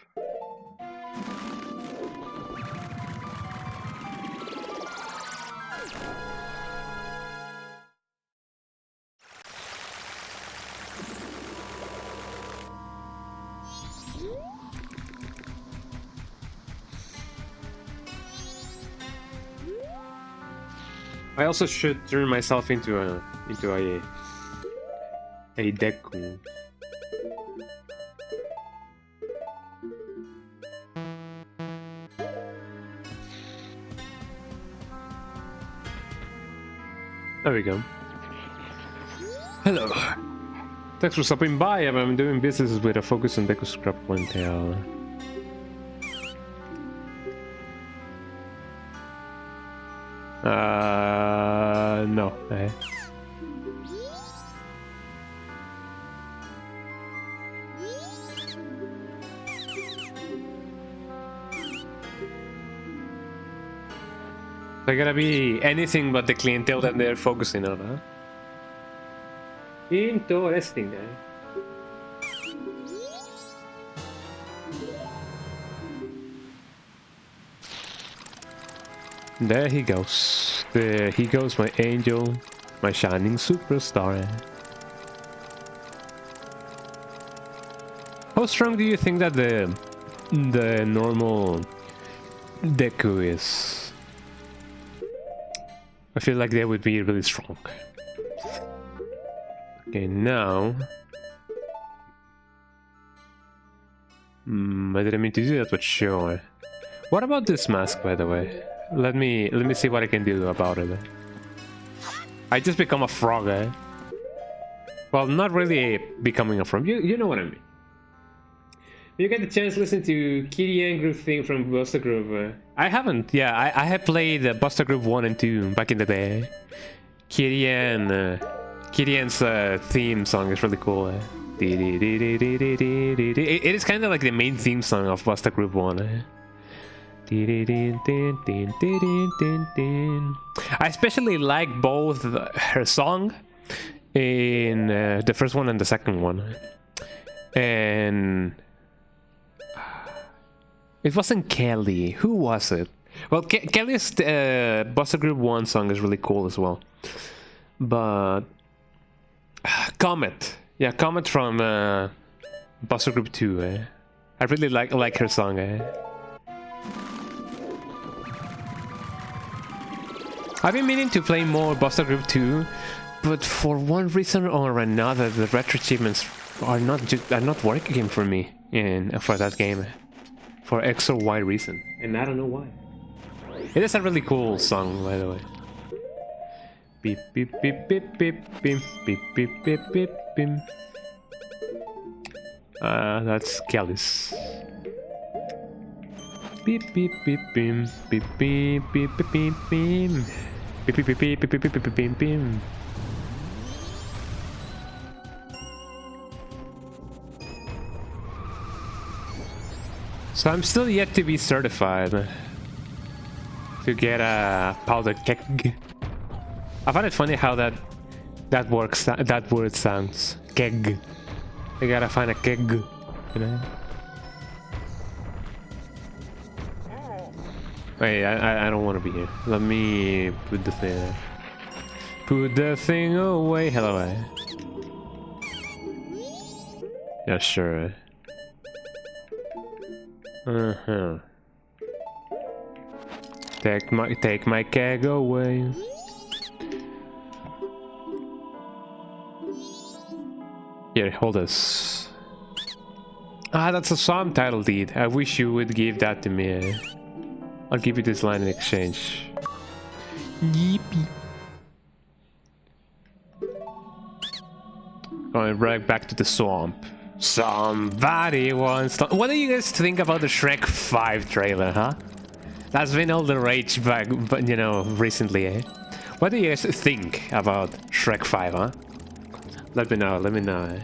I also should turn myself into a Deku. There we go. Hello. Thanks for stopping by. I'm doing business with a focus on Deku Scrap One Tail. No. They're gonna be anything but the clientele that they're focusing on, huh? Interesting, There he goes. There he goes, my angel, my shining superstar. How strong do you think that the normal Deku is? I feel like they would be really strong. Okay, now... I didn't mean to do that, but sure. What about this mask, by the way? Let me see what I can do about it. I just become a frog, eh? Well, not really becoming a frog. You know what I mean. You get the chance to listen to Kitty Groove theme from Buster Groove. I haven't. Yeah, I have played Buster Groove 1 and 2 back in the day. Kitty's theme song is really cool. It is kind of like the main theme song of Buster Groove 1. I especially like both her song in the first one and the second one. And it wasn't Kelly. Who was it? Well, Kelly's Buster Group 1 song is really cool as well. But Comet. Yeah, Comet from Buster Group 2. I really like her song. I've been meaning to play more Buster Group 2, but for one reason or another, the retro achievements are not working for me for that game. For X or Y reason, and I don't know why. It is a really cool song, by the way. Beep beep beep beep beep beep beep beep beep beep beep. That's Kelly's. Beep beep beep beep beep beep beep beep beep beep beep beep beep beep beep beep beep beep beep. So I'm still yet to be certified to get a powder keg. I find it funny how that works. That word sounds keg. You gotta find a keg, you know. Wait, I don't want to be here. Let me put the thing. Put the thing away. Hello. Yeah, sure. Take my keg away. Here, hold this. Ah, that's a song title deed. I wish you would give that to me. I'll give you this line in exchange. Yippee. Going right back to the swamp. Somebody wants to... What do you guys think about the Shrek 5 trailer, huh? That's been all the rage back, but you know, recently, eh? What do you guys think about Shrek 5, huh? Let me know, eh?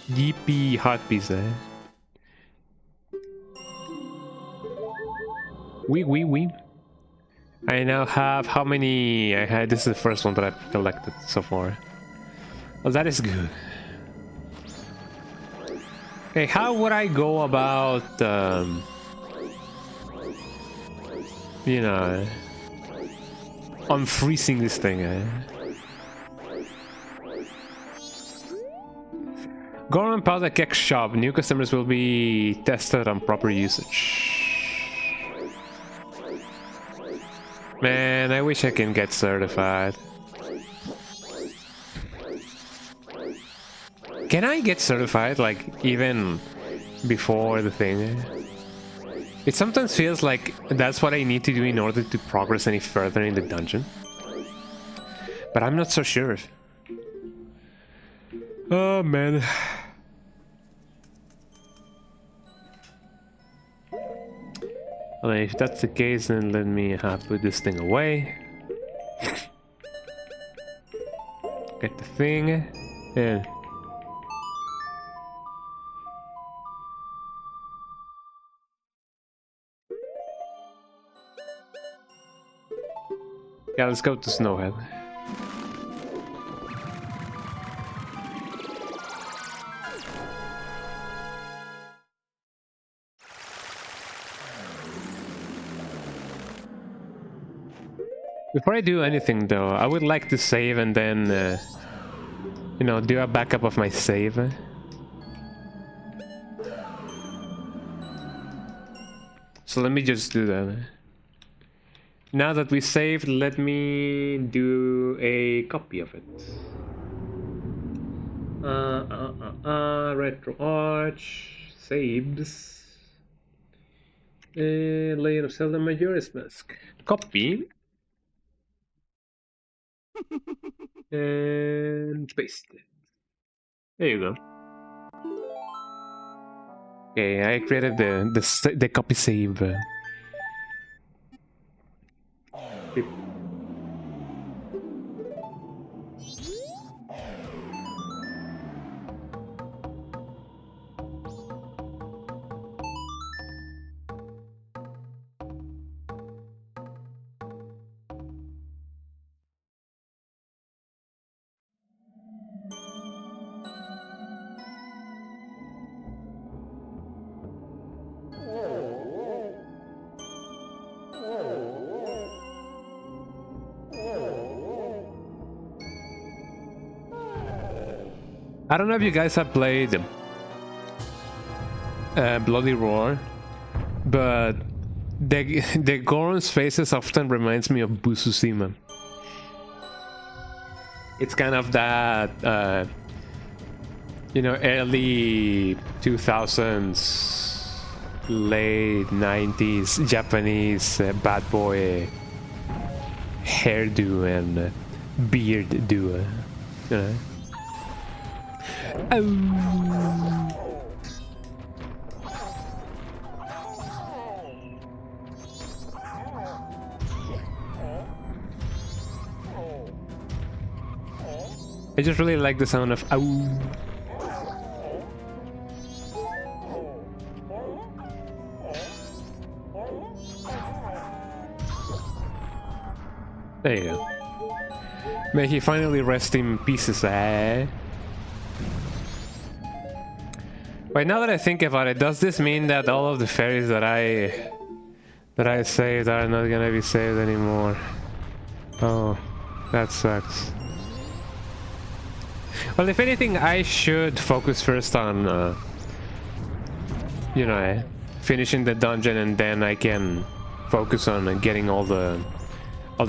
Yippee heartbeats, eh? Wee. I now have how many? This is the first one that I've collected so far. Well, that is good. Okay, how would I go about you know, unfreezing this thing. Government powder cake shop. New customers will be tested on proper usage. Man, I wish I can get certified. Can I get certified, like, even before the thing? It sometimes feels like that's what I need to do in order to progress any further in the dungeon. But I'm not so sure. Oh, man. Well, if that's the case, then let me put this thing away. Get the thing. Yeah. Yeah, let's go to Snowhead. Before I do anything though, I would like to save and then, you know, do a backup of my save. So let me just do that. Now that we saved, let me do a copy of it. Retro Arch, saves. Legend of Zelda Majora's Mask. Copy. And paste it. There you go. Okay, I created the copy save. I don't know if you guys have played Bloody Roar, but the Goron's faces often reminds me of Bususima. It's kind of that, you know, early 2000s, late 90s Japanese bad boy hairdo and beard duo. You know? Oh. I just really like the sound of ow. There you go. May he finally rest in pieces, eh? Wait, now that I think about it, does this mean that all of the fairies that I saved are not gonna be saved anymore? Oh, that sucks. Well, if anything, I should focus first on, you know, finishing the dungeon, and then I can focus on getting all the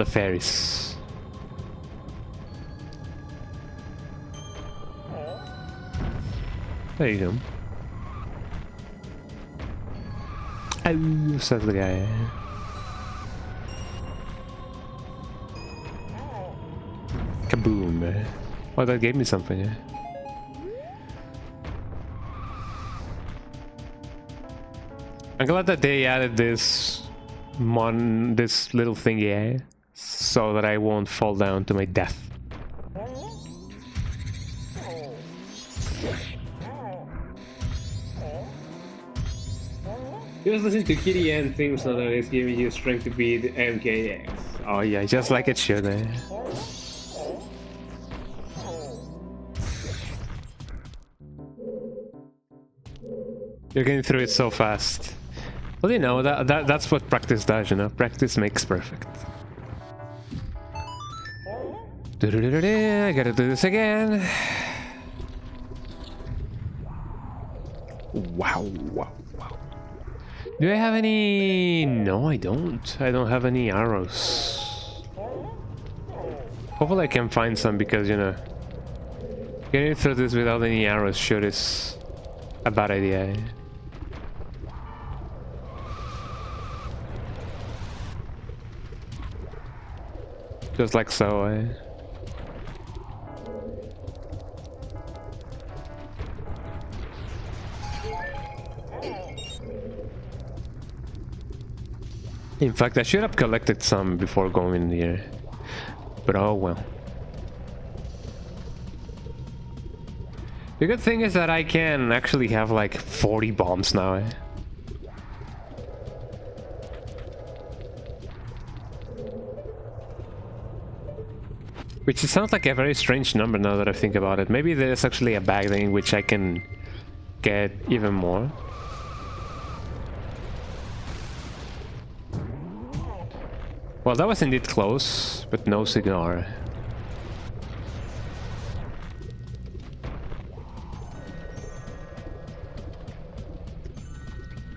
fairies. There you go. Oh, says the guy. Kaboom. Oh, that gave me something. I'm glad that they added this little thing, yeah, so that I won't fall down to my death. Just listen to Kitty Ann theme song that is giving you strength to beat MKX. Oh yeah, just like it should. You're getting through it so fast. Well, you know, that's what practice does, you know? Practice makes perfect. I gotta do this again. Wow, wow, wow. Do I have any... No, I don't. I don't have any arrows. Hopefully I can find some, because, you know, getting through this without any arrows sure is a bad idea. Just like so, In fact, I should have collected some before going here. But oh well. The good thing is that I can actually have like 40 bombs now. Which sounds like a very strange number now that I think about it. Maybe there's actually a bag in which I can get even more. Well, that was indeed close, but no cigar.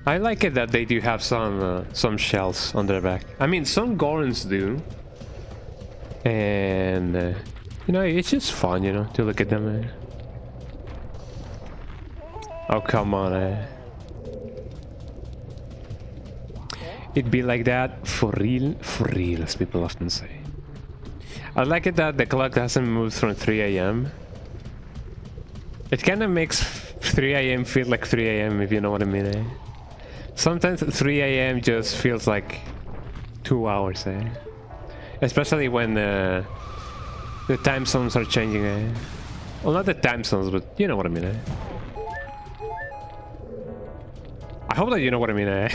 I like it that they do have some shells on their back. I mean, some Gorons do. And, you know, it's just fun, you know, to look at them. Oh, come on. It'd be like that for real, as people often say. I like it that the clock hasn't moved from 3 AM. It kind of makes 3 AM feel like 3 AM, if you know what I mean. Sometimes 3 AM just feels like 2 hours. Especially when the time zones are changing. Well, not the time zones, but you know what I mean. I hope that you know what I mean.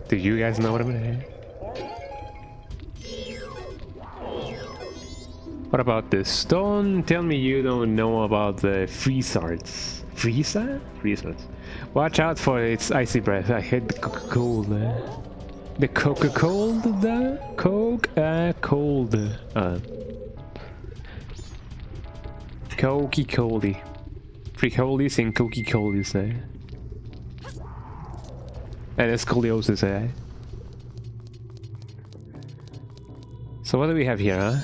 Do you guys know what I mean? What about this? Don't tell me you don't know about the freezards. Freezards? Watch out for its icy breath. I hate the cold. The Coca-Cold? The Coke? Cold. Coca-Cola. Frijoles and Coca-Colas, And scoliosis, So what do we have here, huh?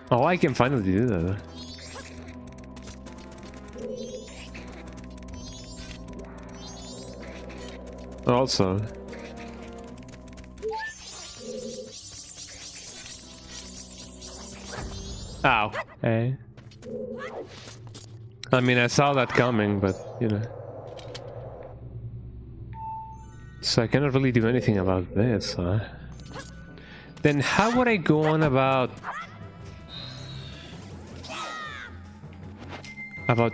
Oh, I can finally do that. Also, ow. Hey. I mean, I saw that coming, but you know. So I cannot really do anything about this, huh? Then how would I go on about,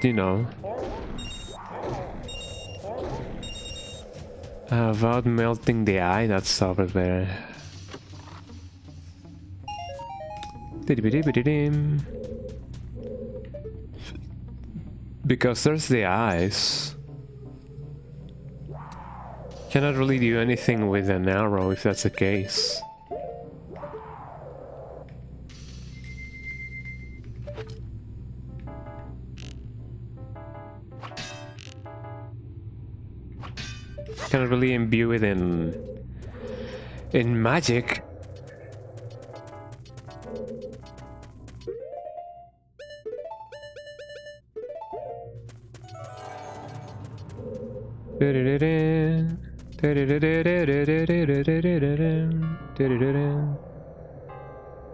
you know, about melting the eye that's over there. Because there's the eyes. Cannot really do anything with an arrow if that's the case. Cannot really imbue it in magic.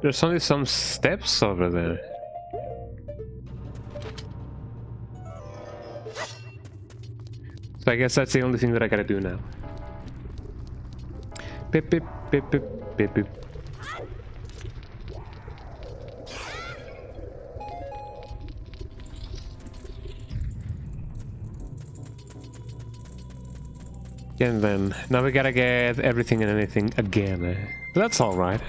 There's only some steps over there. So I guess that's the only thing that I gotta do now. Pip pip pip pip pip pip. And then now we gotta get everything and anything again. But that's all right.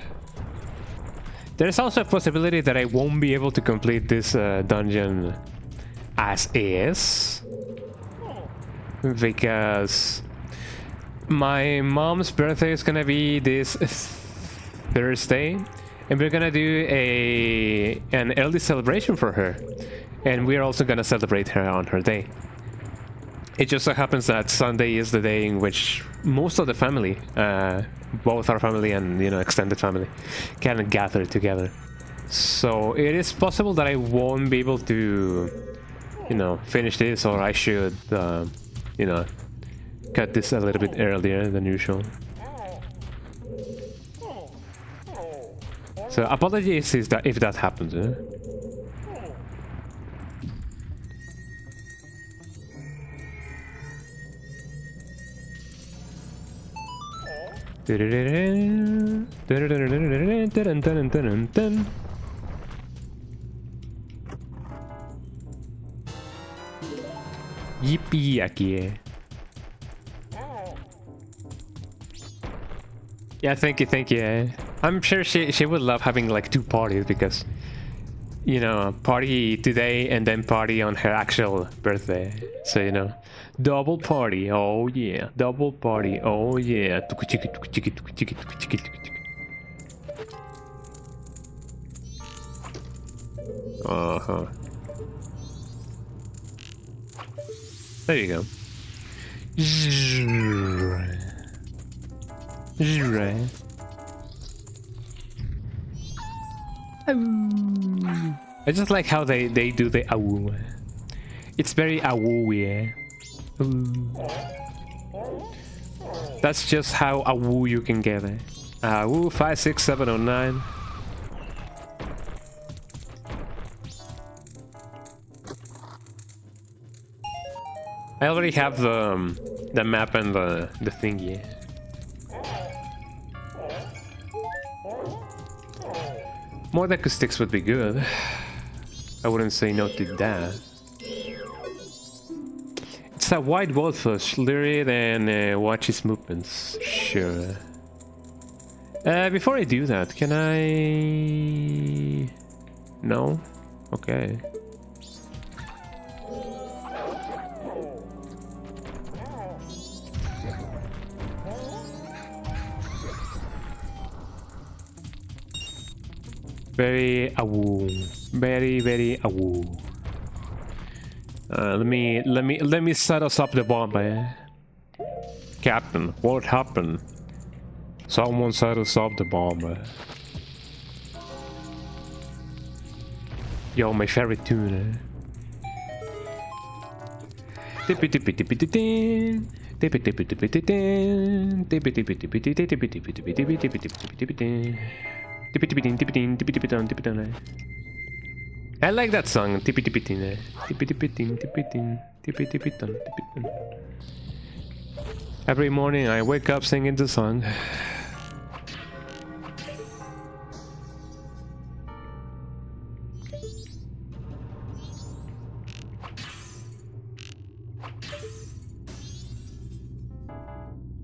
There's also a possibility that I won't be able to complete this dungeon as is, because my mom's birthday is gonna be this Thursday, and we're gonna do an early celebration for her, and we're also gonna celebrate her on her day. It just so happens that Sunday is the day in which most of the family, both our family and, you know, extended family, can gather together. So it is possible that I won't be able to, you know, finish this, or I should, you know, cut this a little bit earlier than usual. So apologies if that happens. Yippee-yaki. Yeah, thank you. I'm sure she would love having like 2 parties, because, you know, party today and then party on her actual birthday. So, you know, double party. Oh yeah, double party. Oh yeah. Uh-huh. There you go. I just like how they do the awoo. It's very awoo, yeah. That's just how awoo you can get it. Awoo 56709. I already have the map and the thingy. More acoustics would be good. I wouldn't say no to that. It's a white wolfish, lure it and watch his movements. Sure. Before I do that, can I... No? Okay. Very awoo. Very awoo. Let me set us up the bomb, Captain, what happened? Someone set us up the bomb. Yo, my favorite tune. Tippy tippy tippy tippy tippy tippy tippy tippy tippy tippy tippy tippy tippy tippy tippy tippy tippy tippy. I like that song. Every morning I wake up singing the song.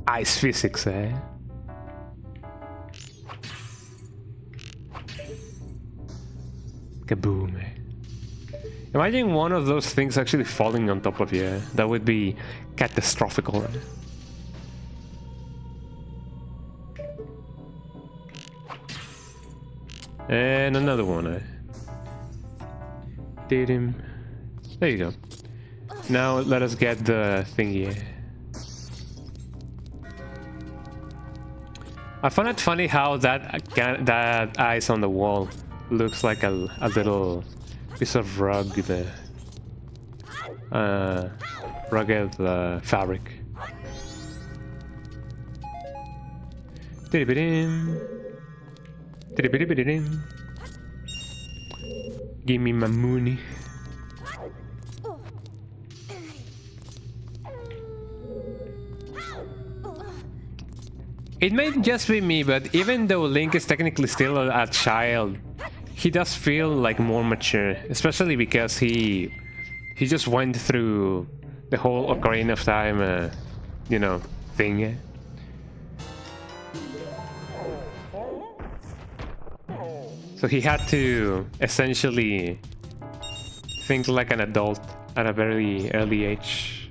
Ice physics, Kaboom. Imagine one of those things actually falling on top of you. That would be catastrophical. And another one. Did him. There you go. Now let us get the thingy. I find it funny how that ice on the wall looks like a little piece of rugged fabric. Give me my money. It may just be me, but even though Link is technically still a child, he does feel like more mature, especially because he just went through the whole Ocarina of Time, you know, thing. So So he had to essentially think like an adult at a very early age.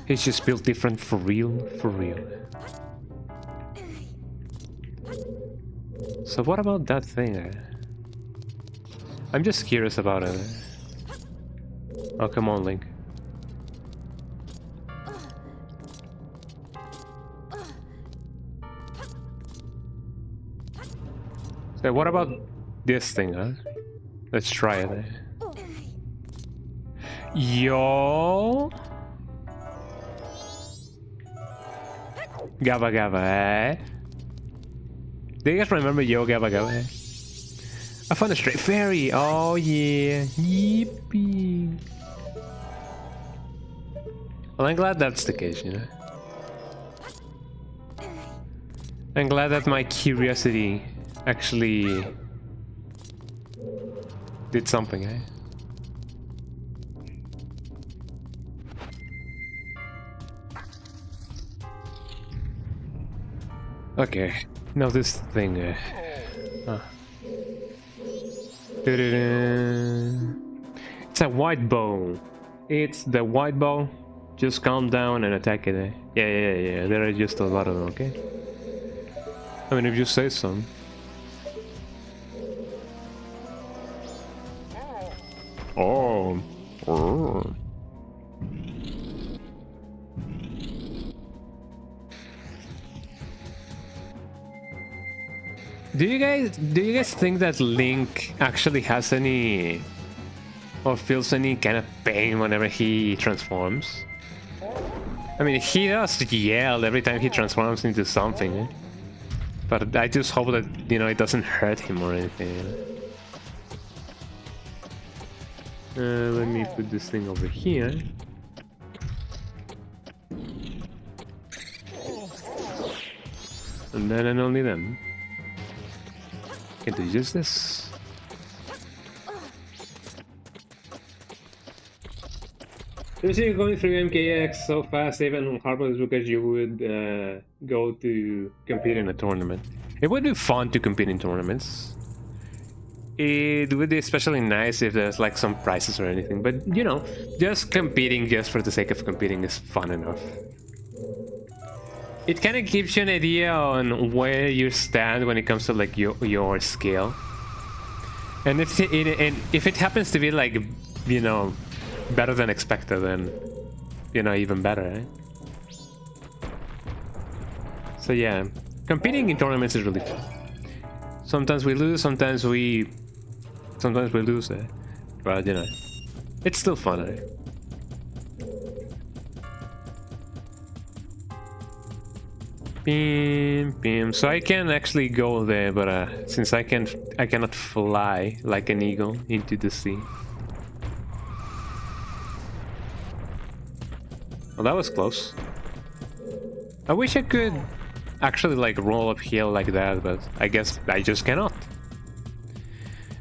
He's just built different for real, for real. So what about that thing? I'm just curious about it. Oh, come on, Link. So what about this thing, huh? Let's try it. Yo! Gabba Gabba, eh? Do you guys remember Yo Gabba Gabba? I found a straight fairy! Oh yeah! Yippee! Well, I'm glad that's the case, you know? I'm glad that my curiosity actually did something, eh? Okay, now this thing. It's a white bow. It's the white bow. Just calm down and attack it. Eh? Yeah. There are just a lot of them. Okay. I mean, if you say so. Oh. Do you guys think that Link actually has any or feels any kind of pain whenever he transforms? I mean, he does yell every time he transforms into something, eh? But I just hope that, you know, it doesn't hurt him or anything. Let me put this thing over here. And then and only then. Can do just this. You see, going through MKX so fast, even on hardware, is because you would go to compete in a tournament. It would be fun to compete in tournaments. It would be especially nice if there's like some prizes or anything, but you know, just competing just for the sake of competing is fun enough. It kind of gives you an idea on where you stand when it comes to like your skill, and if it happens to be like, you know, better than expected, then you know, even better, eh? So yeah, competing in tournaments is really fun. Sometimes we lose, sometimes we lose, eh? But you know, it's still fun, eh? Beam. So I can actually go there, but since I cannot fly like an eagle into the sea. Well, that was close. I wish I could actually like roll uphill like that, but I guess I just cannot.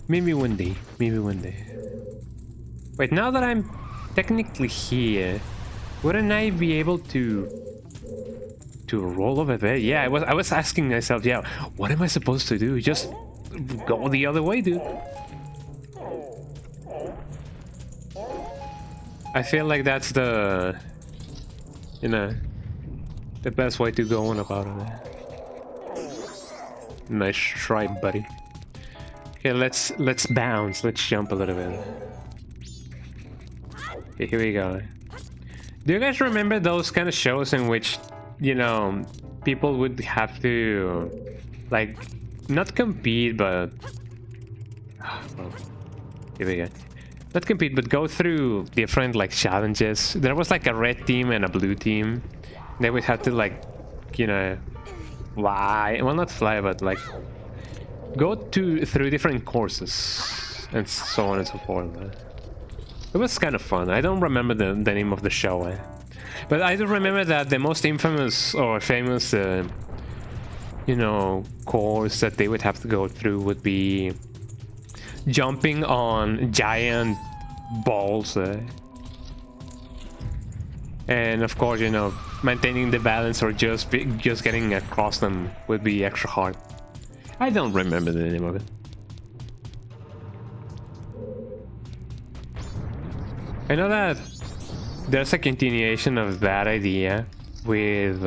Maybe one day. Maybe one day. Wait, now that I'm technically here, wouldn't I be able to roll over there? Yeah, I was asking myself, yeah, what am I supposed to do? Just go the other way, dude. I feel like that's the, you know, the best way to go on about it. Nice try, buddy. Okay, let's bounce. Let's jump a little bit. Okay, here we go. Do you guys remember those kind of shows in which, you know, people would have to, like, not compete, but well, here we go. Not compete, but go through different like challenges. There was like a red team and a blue team. They would have to, like, you know, fly. Well, not fly, but like go through different courses and so on and so forth. It was kind of fun. I don't remember the name of the show. But I do remember that the most infamous or famous, you know, course that they would have to go through would be jumping on giant balls. And of course, you know, maintaining the balance or just getting across them would be extra hard. I don't remember the name of it. I know that there's a continuation of that idea with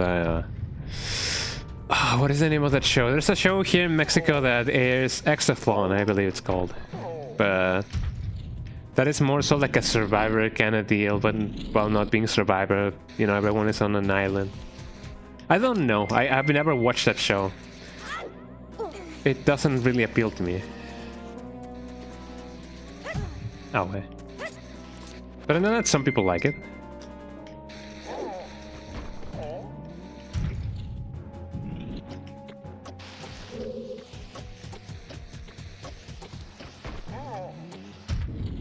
what is the name of that show? There's a show here in Mexico that airs Exathlon, I believe it's called, but that is more so like a Survivor kind of deal, but while not being Survivor, you know, everyone is on an island. I don't know, I've never watched that show. It doesn't really appeal to me. Oh, okay. But I know that some people like it.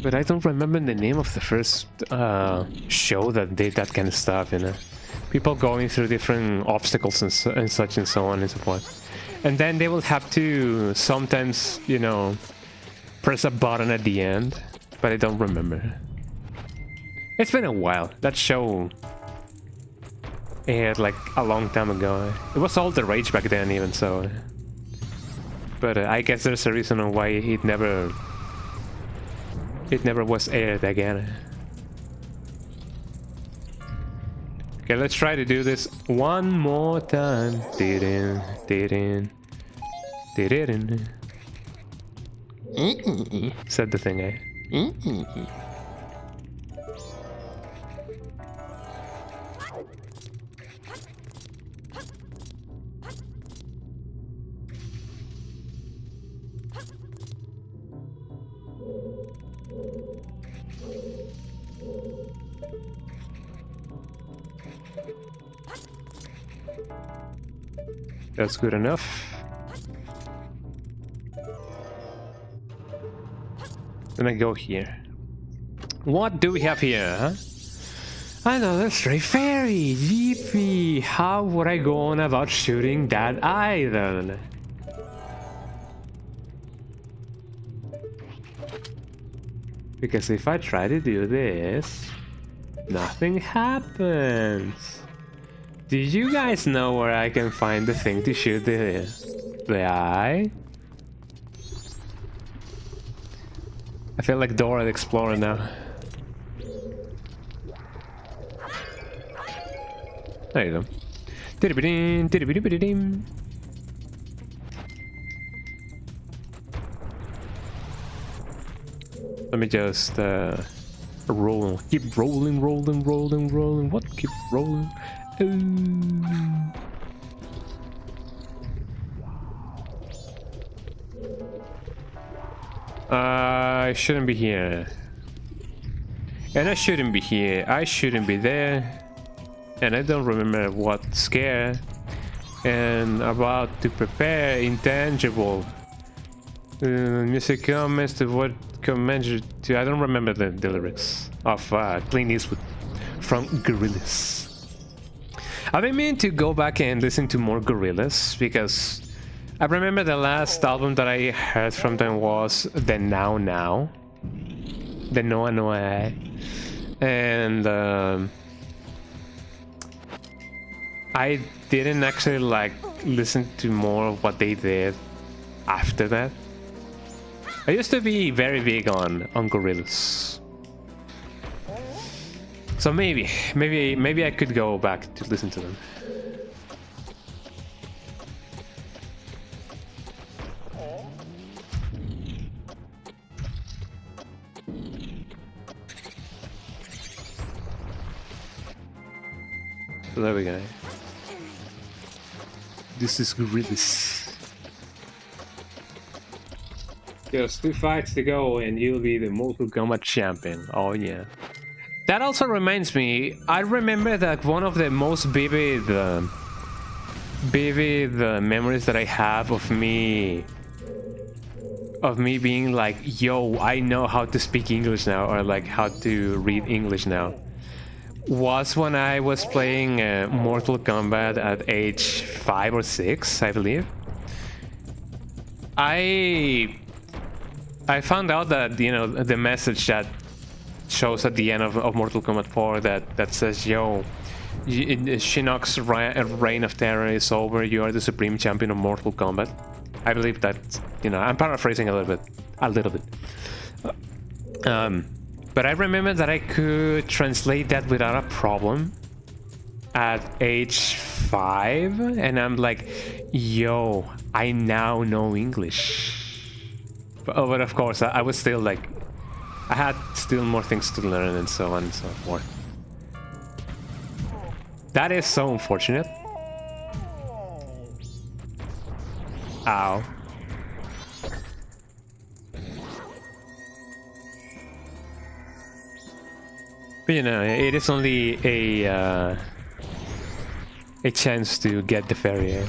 But I don't remember the name of the first show that did that kind of stuff, you know. People going through different obstacles and such and so on and so forth. And then they will have to sometimes, you know, press a button at the end. But I don't remember. It's been a while. That show aired like a long time ago. It was all the rage back then even so. But I guess there's a reason on why it never was aired again. Okay, let's try to do this one more time. Said the thing, eh? That's good enough. Then I go here. What do we have here, huh? Another stray fairy! Yippee! How would I go on about shooting that eye then? Because if I try to do this, nothing happens. Do you guys know where I can find the thing to shoot the eye? I feel like Dora the Explorer now. There you go. Let me just roll. Keep rolling. What? Keep rolling. I shouldn't be here. And I shouldn't be here. I shouldn't be there. And I don't remember what scare. And about to prepare intangible. Music comments to what commensurate to. I don't remember the lyrics of Clint Eastwood from Gorillaz. I've been meaning to go back and listen to more Gorillaz because I remember the last album that I heard from them was the Now, the Noah, and I didn't actually like listen to more of what they did after that. I used to be very big on Gorillaz. So maybe I could go back to listen to them. So there we go. This is Gorillaz. Just 2 fights to go and you'll be the Mortal Kombat champion. Oh yeah. That also reminds me, I remember that one of the most vivid memories that I have of me being like, yo, I know how to speak English now, or like how to read English now, was when I was playing Mortal Kombat at age 5 or 6, I believe. I found out that, you know, the message that shows at the end of Mortal Kombat 4 that says, yo, Shinnok's reign of terror is over, you are the supreme champion of Mortal Kombat. I believe that, you know, I'm paraphrasing a little bit. But I remember that I could translate that without a problem at age 5, and I'm like, yo, I now know English. But of course, I was still like, I had still more things to learn and so on and so forth. That is so unfortunate. Ow. But you know, it is only a chance to get the fairy.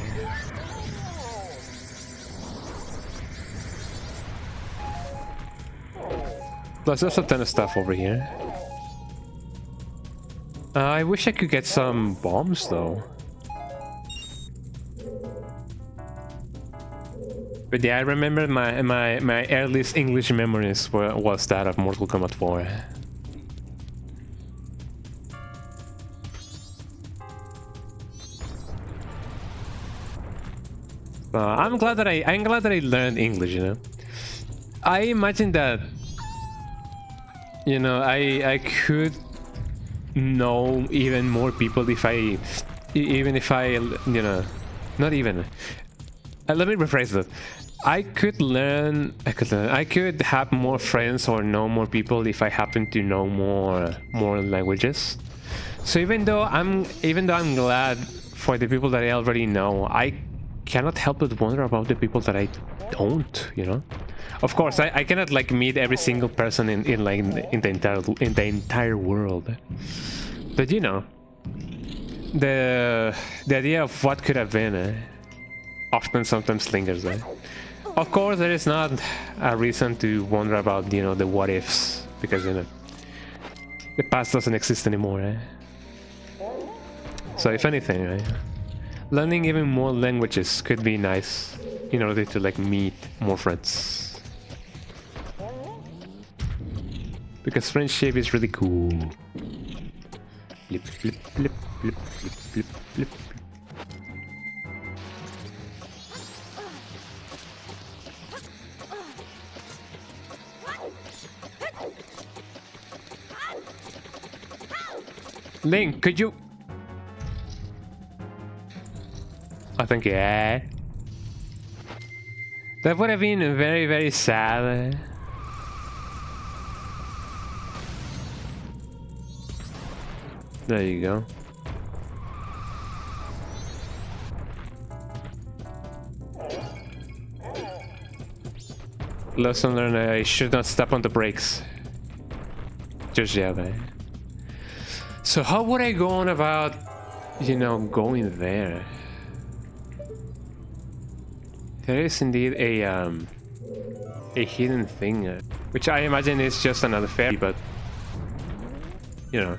Plus, there's a ton of stuff over here. I wish I could get some bombs though. But yeah, I remember my earliest English memories was that of Mortal Kombat 4. I'm glad that I learned English, you know. I imagine that, you know, I could know even more people if I, you know, not even. Let me rephrase that. I could have more friends or know more people if I happen to know more languages. So even though I'm glad for the people that I already know, I cannot help but wonder about the people that I don't, you know. Of course, I cannot like meet every single person in the entire world, but you know, the idea of what could have been often sometimes lingers. Of course, there is not a reason to wonder about, you know, the what ifs, because you know the past doesn't exist anymore. So if anything, learning even more languages could be nice in order to like meet more friends. Because friendship is really cool. Flip, flip, flip, flip, flip, flip, flip. Link, could you... I think, yeah. That would have been very, very sad. There you go. Lesson learned, I should not step on the brakes. Just yet, So how would I go on about, you know, going there? There is indeed a hidden thing, which I imagine is just another fairy, but you know.